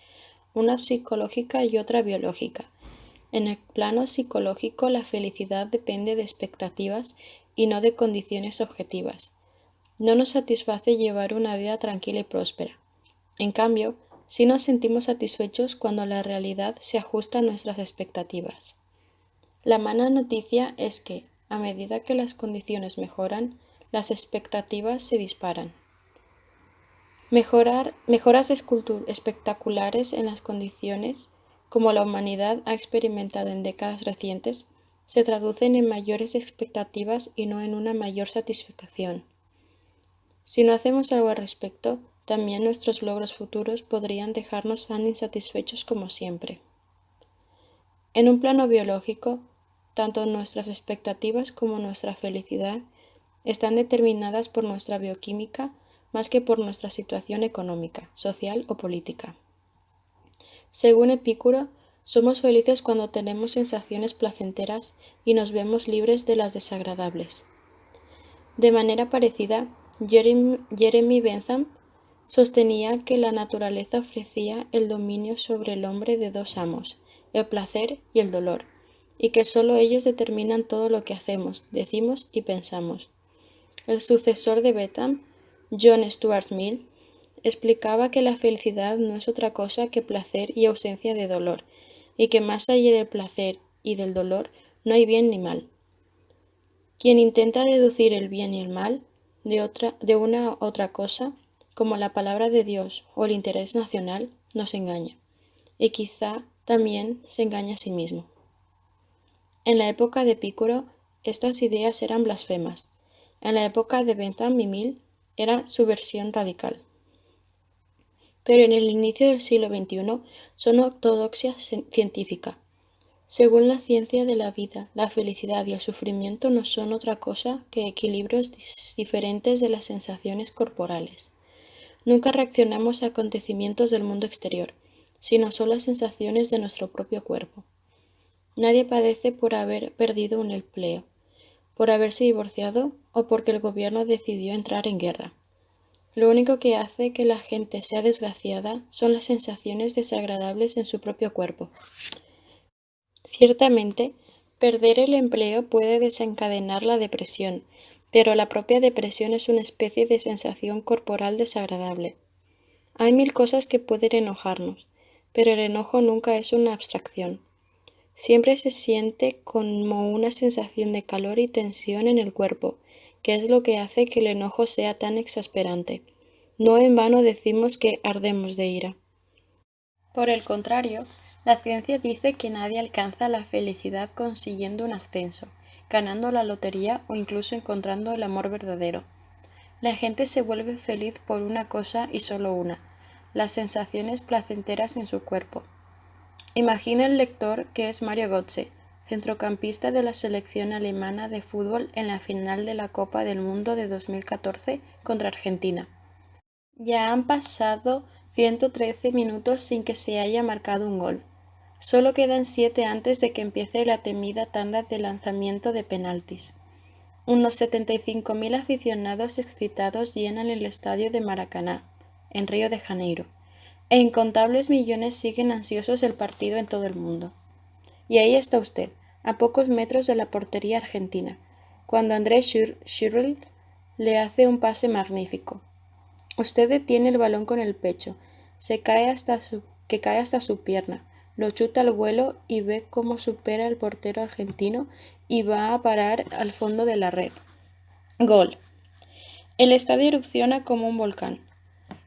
una psicológica y otra biológica. En el plano psicológico, la felicidad depende de expectativas y no de condiciones objetivas. No nos satisface llevar una vida tranquila y próspera. En cambio, sí nos sentimos satisfechos cuando la realidad se ajusta a nuestras expectativas. La mala noticia es que, a medida que las condiciones mejoran, las expectativas se disparan. Mejoras espectaculares en las condiciones, como la humanidad ha experimentado en décadas recientes, se traducen en mayores expectativas y no en una mayor satisfacción. Si no hacemos algo al respecto, también nuestros logros futuros podrían dejarnos tan insatisfechos como siempre. En un plano biológico, tanto nuestras expectativas como nuestra felicidad están determinadas por nuestra bioquímica más que por nuestra situación económica, social o política. Según Epicuro, somos felices cuando tenemos sensaciones placenteras y nos vemos libres de las desagradables. De manera parecida, Jeremy Bentham sostenía que la naturaleza ofrecía el dominio sobre el hombre de dos amos, el placer y el dolor, y que sólo ellos determinan todo lo que hacemos, decimos y pensamos. El sucesor de Bentham, John Stuart Mill, explicaba que la felicidad no es otra cosa que placer y ausencia de dolor, y que más allá del placer y del dolor no hay bien ni mal. Quien intenta deducir el bien y el mal de una otra cosa, como la palabra de Dios o el interés nacional, nos engaña, y quizá también se engaña a sí mismo. En la época de Epicuro, estas ideas eran blasfemas. En la época de Bentham y Mill, era su versión radical. pero en el inicio del siglo XXI son ortodoxia científica. Según la ciencia de la vida, la felicidad y el sufrimiento no son otra cosa que equilibrios diferentes de las sensaciones corporales. Nunca reaccionamos a acontecimientos del mundo exterior, sino solo a sensaciones de nuestro propio cuerpo. Nadie padece por haber perdido un empleo, por haberse divorciado o porque el gobierno decidió entrar en guerra. Lo único que hace que la gente sea desgraciada son las sensaciones desagradables en su propio cuerpo. Ciertamente, perder el empleo puede desencadenar la depresión, pero la propia depresión es una especie de sensación corporal desagradable. Hay mil cosas que pueden enojarnos, pero el enojo nunca es una abstracción. Siempre se siente como una sensación de calor y tensión en el cuerpo, que es lo que hace que el enojo sea tan exasperante. No en vano decimos que ardemos de ira. Por el contrario, la ciencia dice que nadie alcanza la felicidad consiguiendo un ascenso, ganando la lotería o incluso encontrando el amor verdadero. La gente se vuelve feliz por una cosa y solo una, las sensaciones placenteras en su cuerpo. Imagina el lector que es Mario Götze, centrocampista de la selección alemana de fútbol en la final de la Copa del Mundo de 2014 contra Argentina. Ya han pasado 113 minutos sin que se haya marcado un gol. Solo quedan 7 antes de que empiece la temida tanda de lanzamiento de penaltis. Unos 75.000 aficionados excitados llenan el estadio de Maracaná, en Río de Janeiro, e incontables millones siguen ansiosos el partido en todo el mundo. Y ahí está usted, a pocos metros de la portería argentina, cuando André Schürrle le hace un pase magnífico. Usted detiene el balón con el pecho, que cae hasta su pierna, lo chuta al vuelo y ve cómo supera al portero argentino y va a parar al fondo de la red. Gol. El estadio erupciona como un volcán.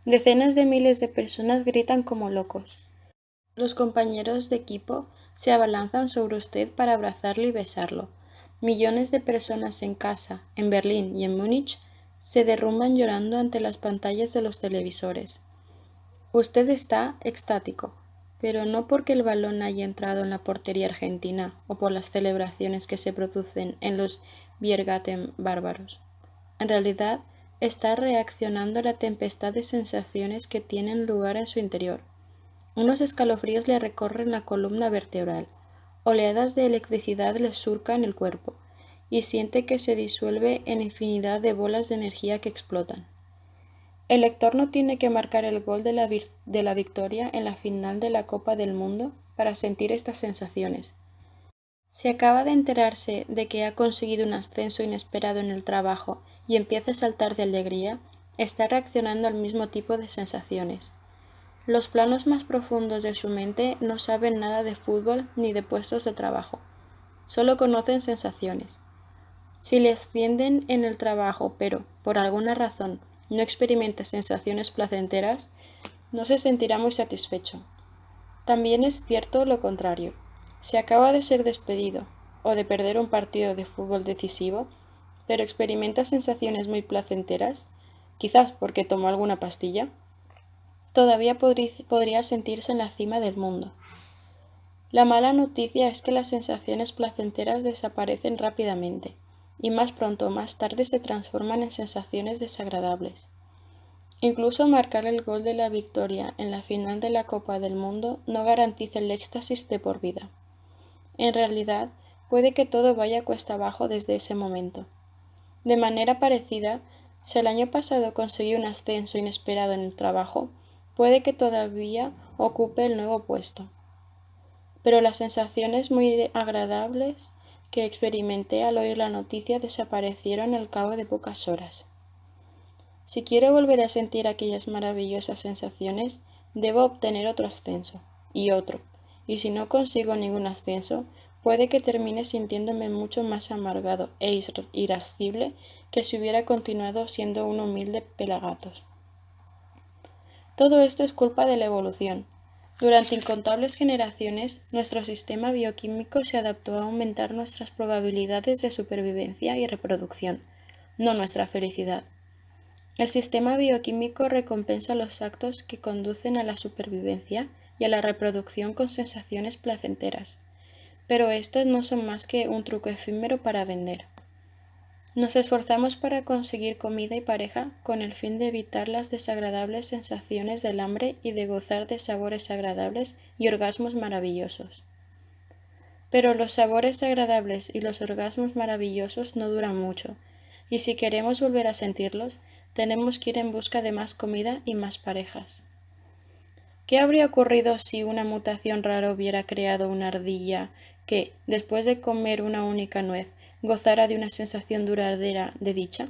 Decenas de miles de personas gritan como locos. Los compañeros de equipo se abalanzan sobre usted para abrazarlo y besarlo. Millones de personas en casa, en Berlín y en Múnich se derrumban llorando ante las pantallas de los televisores. Usted está extático, pero no porque el balón haya entrado en la portería argentina o por las celebraciones que se producen en los Biergarten bárbaros. En realidad, está reaccionando a la tempestad de sensaciones que tienen lugar en su interior. Unos escalofríos le recorren la columna vertebral, oleadas de electricidad le surcan el cuerpo, y siente que se disuelve en infinidad de bolas de energía que explotan. El lector no tiene que marcar el gol de la victoria en la final de la Copa del Mundo para sentir estas sensaciones. Si acaba de enterarse de que ha conseguido un ascenso inesperado en el trabajo y empieza a saltar de alegría, está reaccionando al mismo tipo de sensaciones. Los planos más profundos de su mente no saben nada de fútbol ni de puestos de trabajo, solo conocen sensaciones. Si le ascienden en el trabajo, pero, por alguna razón, no experimenta sensaciones placenteras, no se sentirá muy satisfecho. También es cierto lo contrario. Si acaba de ser despedido o de perder un partido de fútbol decisivo, pero experimenta sensaciones muy placenteras, quizás porque tomó alguna pastilla, todavía podría sentirse en la cima del mundo. La mala noticia es que las sensaciones placenteras desaparecen rápidamente, y más pronto o más tarde se transforman en sensaciones desagradables. Incluso marcar el gol de la victoria en la final de la Copa del Mundo no garantiza el éxtasis de por vida. En realidad, puede que todo vaya cuesta abajo desde ese momento. De manera parecida, si el año pasado conseguí un ascenso inesperado en el trabajo, puede que todavía ocupe el nuevo puesto. Pero las sensaciones muy agradables que experimenté al oír la noticia desaparecieron al cabo de pocas horas. Si quiero volver a sentir aquellas maravillosas sensaciones, debo obtener otro ascenso, y si no consigo ningún ascenso, puede que termine sintiéndome mucho más amargado e irascible que si hubiera continuado siendo un humilde pelagatos. Todo esto es culpa de la evolución. Durante incontables generaciones, nuestro sistema bioquímico se adaptó a aumentar nuestras probabilidades de supervivencia y reproducción, no nuestra felicidad. El sistema bioquímico recompensa los actos que conducen a la supervivencia y a la reproducción con sensaciones placenteras, pero estas no son más que un truco efímero para vender. Nos esforzamos para conseguir comida y pareja con el fin de evitar las desagradables sensaciones del hambre y de gozar de sabores agradables y orgasmos maravillosos. Pero los sabores agradables y los orgasmos maravillosos no duran mucho, y si queremos volver a sentirlos, tenemos que ir en busca de más comida y más parejas. ¿Qué habría ocurrido si una mutación rara hubiera creado una ardilla que, después de comer una única nuez, gozara de una sensación duradera de dicha?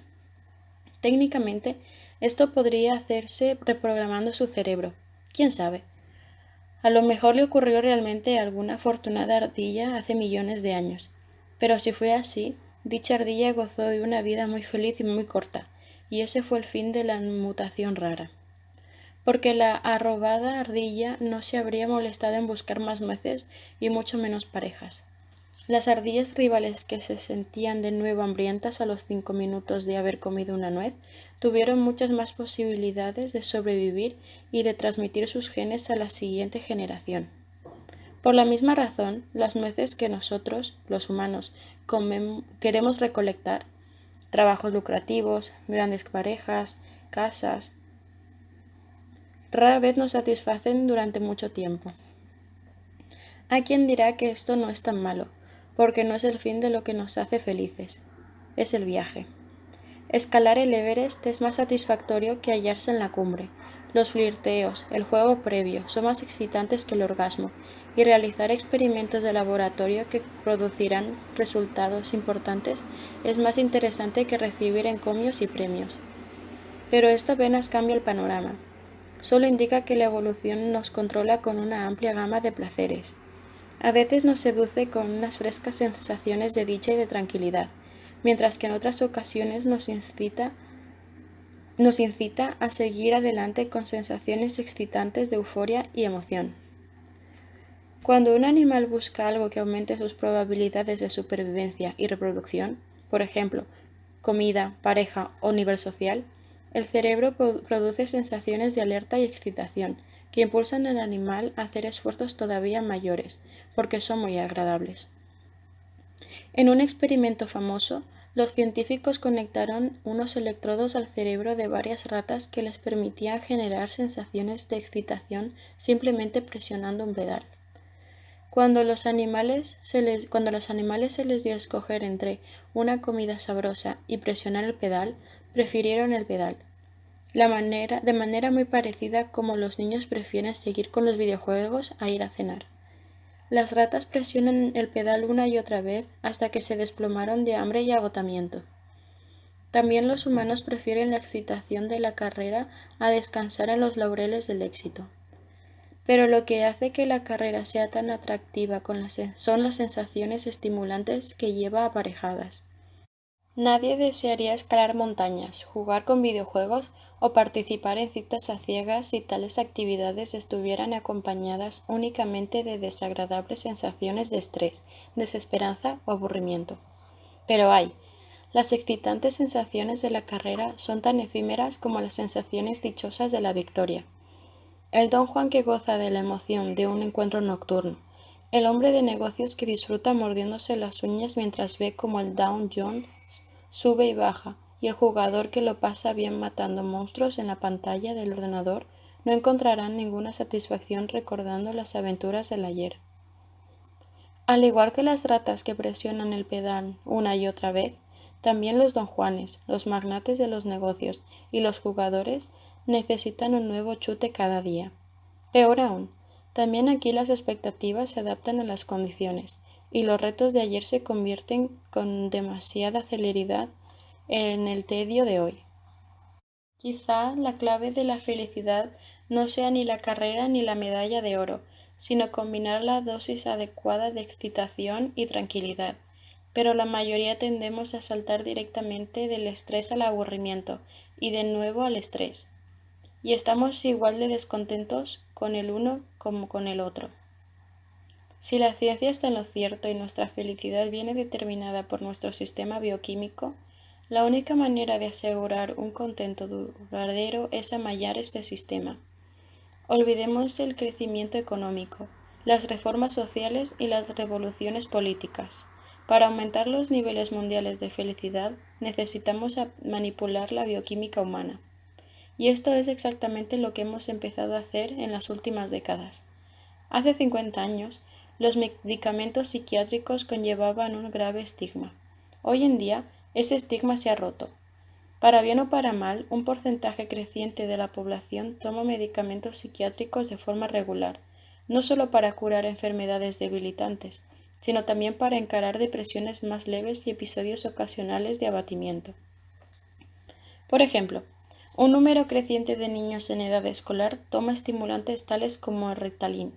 Técnicamente, esto podría hacerse reprogramando su cerebro. ¿Quién sabe? A lo mejor le ocurrió realmente a alguna afortunada ardilla hace millones de años. Pero si fue así, dicha ardilla gozó de una vida muy feliz y muy corta, y ese fue el fin de la mutación rara. Porque la arrobada ardilla no se habría molestado en buscar más nueces y mucho menos parejas. Las ardillas rivales que se sentían de nuevo hambrientas a los 5 minutos de haber comido una nuez, tuvieron muchas más posibilidades de sobrevivir y de transmitir sus genes a la siguiente generación. Por la misma razón, las nueces que nosotros, los humanos, queremos recolectar, trabajos lucrativos, grandes parejas, casas, rara vez nos satisfacen durante mucho tiempo. Hay quien dirá que esto no es tan malo, porque no es el fin de lo que nos hace felices, es el viaje. Escalar el Everest es más satisfactorio que hallarse en la cumbre. Los flirteos, el juego previo, son más excitantes que el orgasmo, y realizar experimentos de laboratorio que producirán resultados importantes es más interesante que recibir encomios y premios. Pero esto apenas cambia el panorama. Solo indica que la evolución nos controla con una amplia gama de placeres. A veces nos seduce con unas frescas sensaciones de dicha y de tranquilidad, mientras que en otras ocasiones nos incita a seguir adelante con sensaciones excitantes de euforia y emoción. Cuando un animal busca algo que aumente sus probabilidades de supervivencia y reproducción, por ejemplo, comida, pareja o nivel social, el cerebro produce sensaciones de alerta y excitación que impulsan al animal a hacer esfuerzos todavía mayores, porque son muy agradables. En un experimento famoso, los científicos conectaron unos electrodos al cerebro de varias ratas que les permitían generar sensaciones de excitación simplemente presionando un pedal. Cuando a los animales se les dio a escoger entre una comida sabrosa y presionar el pedal, prefirieron el pedal. De manera muy parecida como los niños prefieren seguir con los videojuegos a ir a cenar. Las ratas presionan el pedal una y otra vez hasta que se desplomaron de hambre y agotamiento. También los humanos prefieren la excitación de la carrera a descansar en los laureles del éxito. Pero lo que hace que la carrera sea tan atractiva son las sensaciones estimulantes que lleva aparejadas. Nadie desearía escalar montañas, jugar con videojuegos o participar en citas a ciegas si tales actividades estuvieran acompañadas únicamente de desagradables sensaciones de estrés, desesperanza o aburrimiento. Pero las excitantes sensaciones de la carrera son tan efímeras como las sensaciones dichosas de la victoria. El don Juan que goza de la emoción de un encuentro nocturno, el hombre de negocios que disfruta mordiéndose las uñas mientras ve cómo el Dow Jones sube y baja, y el jugador que lo pasa bien matando monstruos en la pantalla del ordenador, no encontrarán ninguna satisfacción recordando las aventuras del ayer. Al igual que las ratas que presionan el pedal una y otra vez, también los don Juanes, los magnates de los negocios y los jugadores necesitan un nuevo chute cada día. Peor aún, también aquí las expectativas se adaptan a las condiciones, y los retos de ayer se convierten con demasiada celeridad en el tedio de hoy. Quizá la clave de la felicidad no sea ni la carrera ni la medalla de oro, sino combinar la dosis adecuada de excitación y tranquilidad. Pero la mayoría tendemos a saltar directamente del estrés al aburrimiento y de nuevo al estrés. Y estamos igual de descontentos con el uno como con el otro. Si la ciencia está en lo cierto y nuestra felicidad viene determinada por nuestro sistema bioquímico, La única manera de asegurar un contento duradero es amallar este sistema. Olvidemos el crecimiento económico, las reformas sociales y las revoluciones políticas. Para aumentar los niveles mundiales de felicidad necesitamos manipular la bioquímica humana. Y esto es exactamente lo que hemos empezado a hacer en las últimas décadas. Hace 50 años, los medicamentos psiquiátricos conllevaban un grave estigma. Hoy en día, ese estigma se ha roto. Para bien o para mal, un porcentaje creciente de la población toma medicamentos psiquiátricos de forma regular, no solo para curar enfermedades debilitantes, sino también para encarar depresiones más leves y episodios ocasionales de abatimiento. Por ejemplo, un número creciente de niños en edad escolar toma estimulantes tales como el Ritalin.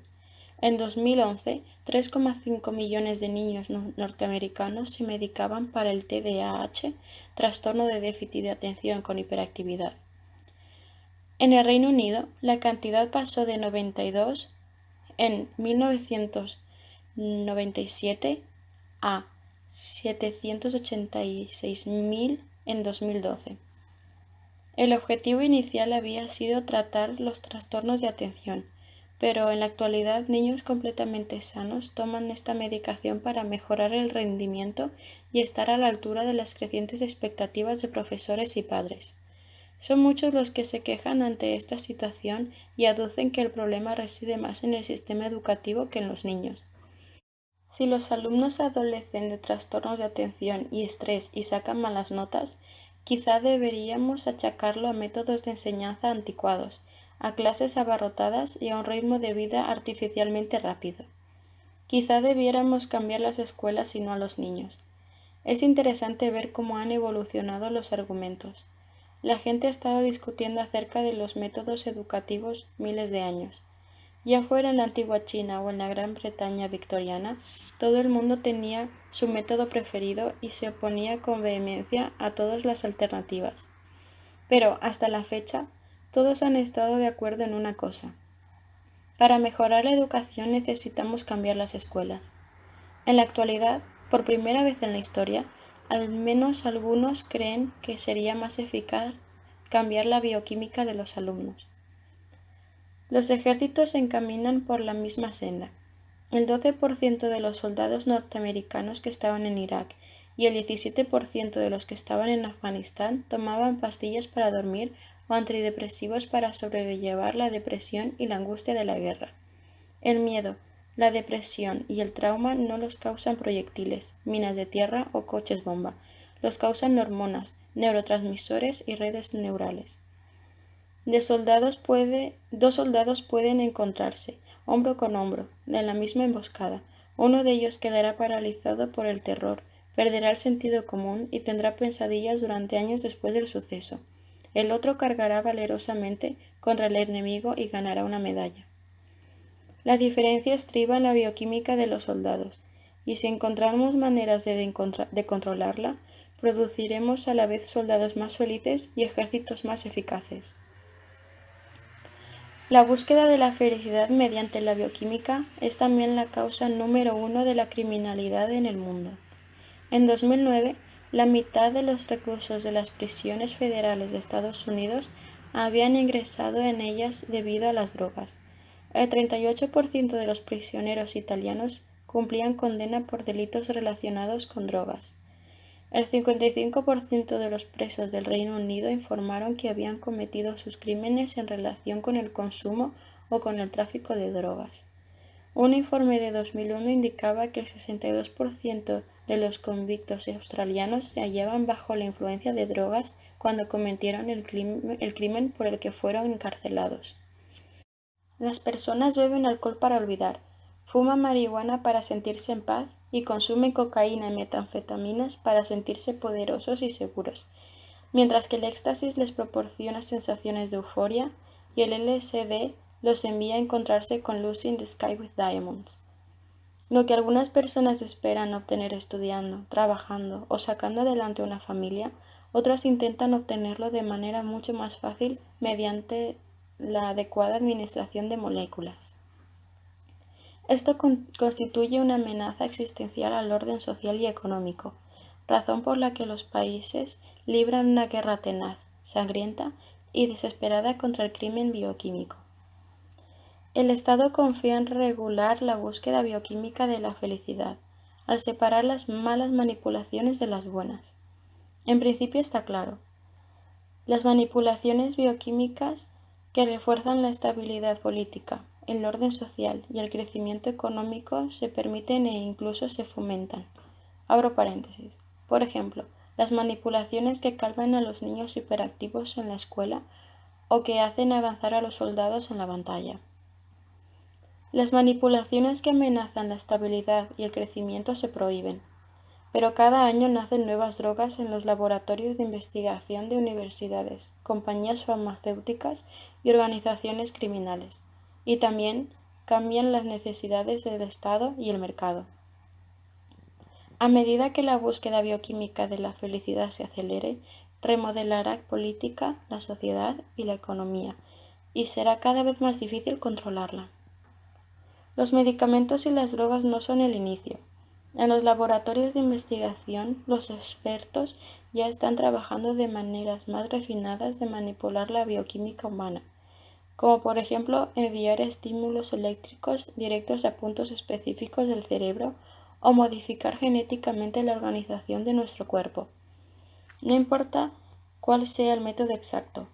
En 2011, 3,5 millones de niños norteamericanos se medicaban para el TDAH, trastorno de déficit de atención con hiperactividad. En el Reino Unido, la cantidad pasó de 92 en 1997 a 786.000 en 2012. El objetivo inicial había sido tratar los trastornos de atención, pero en la actualidad niños completamente sanos toman esta medicación para mejorar el rendimiento y estar a la altura de las crecientes expectativas de profesores y padres. Son muchos los que se quejan ante esta situación y aducen que el problema reside más en el sistema educativo que en los niños. Si los alumnos adolecen de trastornos de atención y estrés y sacan malas notas, quizá deberíamos achacarlo a métodos de enseñanza anticuados, a clases abarrotadas y a un ritmo de vida artificialmente rápido. Quizá debiéramos cambiar las escuelas y no a los niños. Es interesante ver cómo han evolucionado los argumentos. La gente ha estado discutiendo acerca de los métodos educativos miles de años. Ya fuera en la antigua China o en la Gran Bretaña victoriana, todo el mundo tenía su método preferido y se oponía con vehemencia a todas las alternativas. Pero, hasta la fecha, todos han estado de acuerdo en una cosa. Para mejorar la educación necesitamos cambiar las escuelas. En la actualidad, por primera vez en la historia, al menos algunos creen que sería más eficaz cambiar la bioquímica de los alumnos. Los ejércitos se encaminan por la misma senda. El 12% de los soldados norteamericanos que estaban en Irak y el 17% de los que estaban en Afganistán tomaban pastillas para dormir o antidepresivos para sobrellevar la depresión y la angustia de la guerra. El miedo, la depresión y el trauma no los causan proyectiles, minas de tierra o coches bomba, los causan hormonas, neurotransmisores y redes neurales. Dos soldados pueden encontrarse, hombro con hombro, en la misma emboscada. Uno de ellos quedará paralizado por el terror, perderá el sentido común y tendrá pesadillas durante años después del suceso. El otro cargará valerosamente contra el enemigo y ganará una medalla. La diferencia estriba en la bioquímica de los soldados, y si encontramos maneras de controlarla, produciremos a la vez soldados más felices y ejércitos más eficaces. La búsqueda de la felicidad mediante la bioquímica es también la causa número 1 de la criminalidad en el mundo. En 2009, la mitad de los reclusos de las prisiones federales de Estados Unidos habían ingresado en ellas debido a las drogas. El 38% de los prisioneros italianos cumplían condena por delitos relacionados con drogas. El 55% de los presos del Reino Unido informaron que habían cometido sus crímenes en relación con el consumo o con el tráfico de drogas. Un informe de 2001 indicaba que el 62% de los convictos australianos se hallaban bajo la influencia de drogas cuando cometieron el crimen por el que fueron encarcelados. Las personas beben alcohol para olvidar, fuman marihuana para sentirse en paz y consumen cocaína y metanfetaminas para sentirse poderosos y seguros, mientras que el éxtasis les proporciona sensaciones de euforia y el LSD los envía a encontrarse con Lucy in the Sky with Diamonds. Lo que algunas personas esperan obtener estudiando, trabajando o sacando adelante una familia, otras intentan obtenerlo de manera mucho más fácil mediante la adecuada administración de moléculas. Esto constituye una amenaza existencial al orden social y económico. razón por la que los países libran una guerra tenaz, sangrienta y desesperada contra el crimen bioquímico. El Estado confía en regular la búsqueda bioquímica de la felicidad, al separar las malas manipulaciones de las buenas. En principio está claro. Las manipulaciones bioquímicas que refuerzan la estabilidad política, el orden social y el crecimiento económico se permiten e incluso se fomentan. Abro paréntesis. Por ejemplo, las manipulaciones que calman a los niños hiperactivos en la escuela o que hacen avanzar a los soldados en la batalla. Las manipulaciones que amenazan la estabilidad y el crecimiento se prohíben, pero cada año nacen nuevas drogas en los laboratorios de investigación de universidades, compañías farmacéuticas y organizaciones criminales, y también cambian las necesidades del Estado y el mercado. A medida que la búsqueda bioquímica de la felicidad se acelere, remodelará política, la sociedad y la economía, y será cada vez más difícil controlarla. Los medicamentos y las drogas no son el inicio. En los laboratorios de investigación, los expertos ya están trabajando de maneras más refinadas de manipular la bioquímica humana, como por ejemplo enviar estímulos eléctricos directos a puntos específicos del cerebro o modificar genéticamente la organización de nuestro cuerpo. No importa cuál sea el método exacto,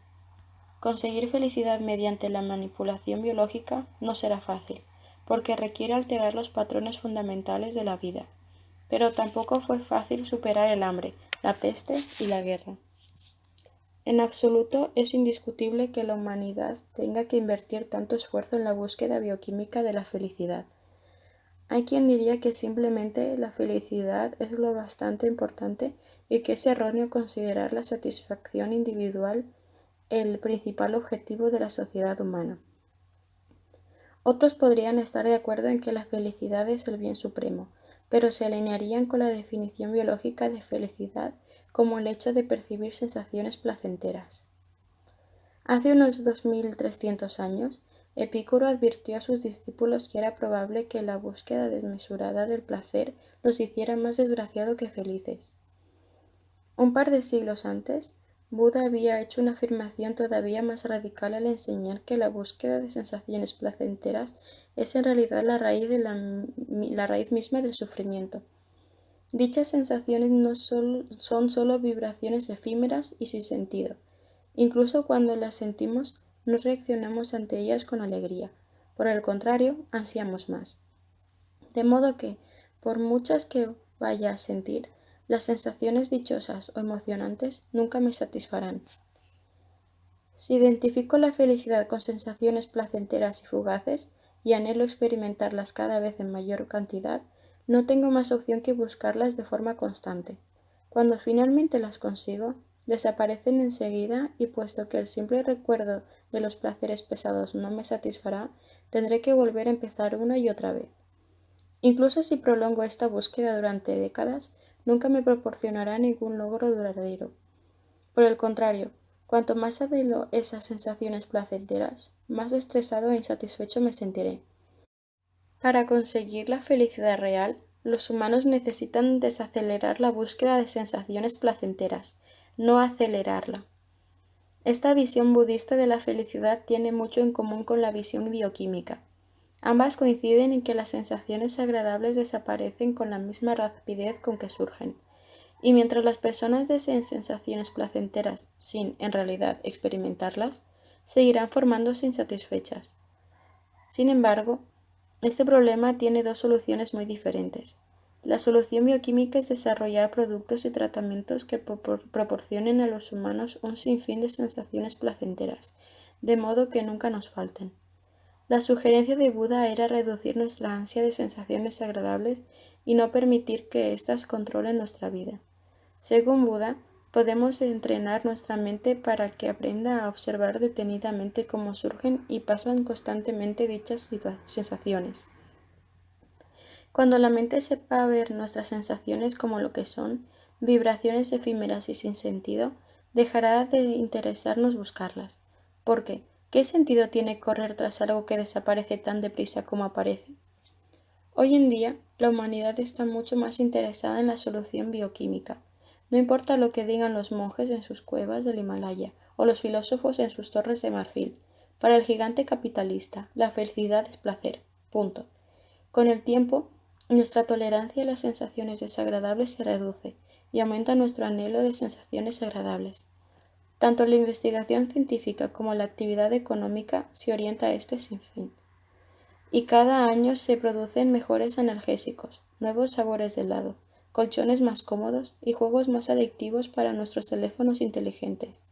conseguir felicidad mediante la manipulación biológica no será fácil, porque requiere alterar los patrones fundamentales de la vida. Pero tampoco fue fácil superar el hambre, la peste y la guerra. En absoluto es indiscutible que la humanidad tenga que invertir tanto esfuerzo en la búsqueda bioquímica de la felicidad. Hay quien diría que simplemente la felicidad es lo bastante importante y que es erróneo considerar la satisfacción individual el principal objetivo de la sociedad humana. Otros podrían estar de acuerdo en que la felicidad es el bien supremo, pero se alinearían con la definición biológica de felicidad como el hecho de percibir sensaciones placenteras. Hace unos 2300 años, Epicuro advirtió a sus discípulos que era probable que la búsqueda desmesurada del placer los hiciera más desgraciados que felices. Un par de siglos antes, Buda había hecho una afirmación todavía más radical al enseñar que la búsqueda de sensaciones placenteras es en realidad la raíz misma del sufrimiento. Dichas sensaciones no son solo vibraciones efímeras y sin sentido. Incluso cuando las sentimos, no reaccionamos ante ellas con alegría. Por el contrario, ansiamos más. De modo que, por muchas que vaya a sentir, las sensaciones dichosas o emocionantes nunca me satisfarán. Si identifico la felicidad con sensaciones placenteras y fugaces, y anhelo experimentarlas cada vez en mayor cantidad, no tengo más opción que buscarlas de forma constante. Cuando finalmente las consigo, desaparecen enseguida y puesto que el simple recuerdo de los placeres pesados no me satisfará, tendré que volver a empezar una y otra vez. Incluso si prolongo esta búsqueda durante décadas, nunca me proporcionará ningún logro duradero. Por el contrario, cuanto más anhelo esas sensaciones placenteras, más estresado e insatisfecho me sentiré. Para conseguir la felicidad real, los humanos necesitan desacelerar la búsqueda de sensaciones placenteras, no acelerarla. Esta visión budista de la felicidad tiene mucho en común con la visión bioquímica. Ambas coinciden en que las sensaciones agradables desaparecen con la misma rapidez con que surgen. Y mientras las personas deseen sensaciones placenteras sin, en realidad, experimentarlas, seguirán formándose insatisfechas. Sin embargo, este problema tiene dos soluciones muy diferentes. La solución bioquímica es desarrollar productos y tratamientos que proporcionen a los humanos un sinfín de sensaciones placenteras, de modo que nunca nos falten. La sugerencia de Buda era reducir nuestra ansia de sensaciones agradables y no permitir que éstas controlen nuestra vida. Según Buda, podemos entrenar nuestra mente para que aprenda a observar detenidamente cómo surgen y pasan constantemente dichas sensaciones. Cuando la mente sepa ver nuestras sensaciones como lo que son, vibraciones efímeras y sin sentido, dejará de interesarnos buscarlas. Porque, ¿qué sentido tiene correr tras algo que desaparece tan deprisa como aparece? Hoy en día, la humanidad está mucho más interesada en la solución bioquímica. No importa lo que digan los monjes en sus cuevas del Himalaya o los filósofos en sus torres de marfil. Para el gigante capitalista, la felicidad es placer. Punto. Con el tiempo, nuestra tolerancia a las sensaciones desagradables se reduce y aumenta nuestro anhelo de sensaciones agradables. Tanto la investigación científica como la actividad económica se orienta a este sinfín. Y cada año se producen mejores analgésicos, nuevos sabores de helado, colchones más cómodos y juegos más adictivos para nuestros teléfonos inteligentes,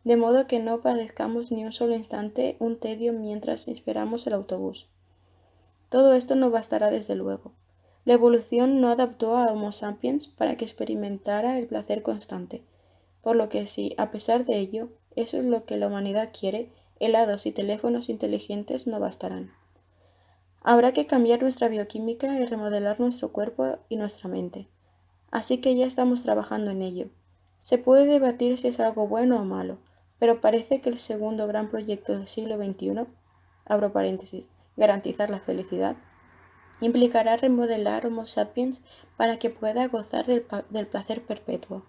de modo que no padezcamos ni un solo instante un tedio mientras esperamos el autobús. Todo esto no bastará desde luego. La evolución no adaptó a Homo sapiens para que experimentara el placer constante, por lo que si, a pesar de ello, eso es lo que la humanidad quiere, helados y teléfonos inteligentes no bastarán. Habrá que cambiar nuestra bioquímica y remodelar nuestro cuerpo y nuestra mente. Así que ya estamos trabajando en ello. Se puede debatir si es algo bueno o malo, pero parece que el segundo gran proyecto del siglo XXI, abro paréntesis, garantizar la felicidad, implicará remodelar Homo sapiens para que pueda gozar del placer perpetuo.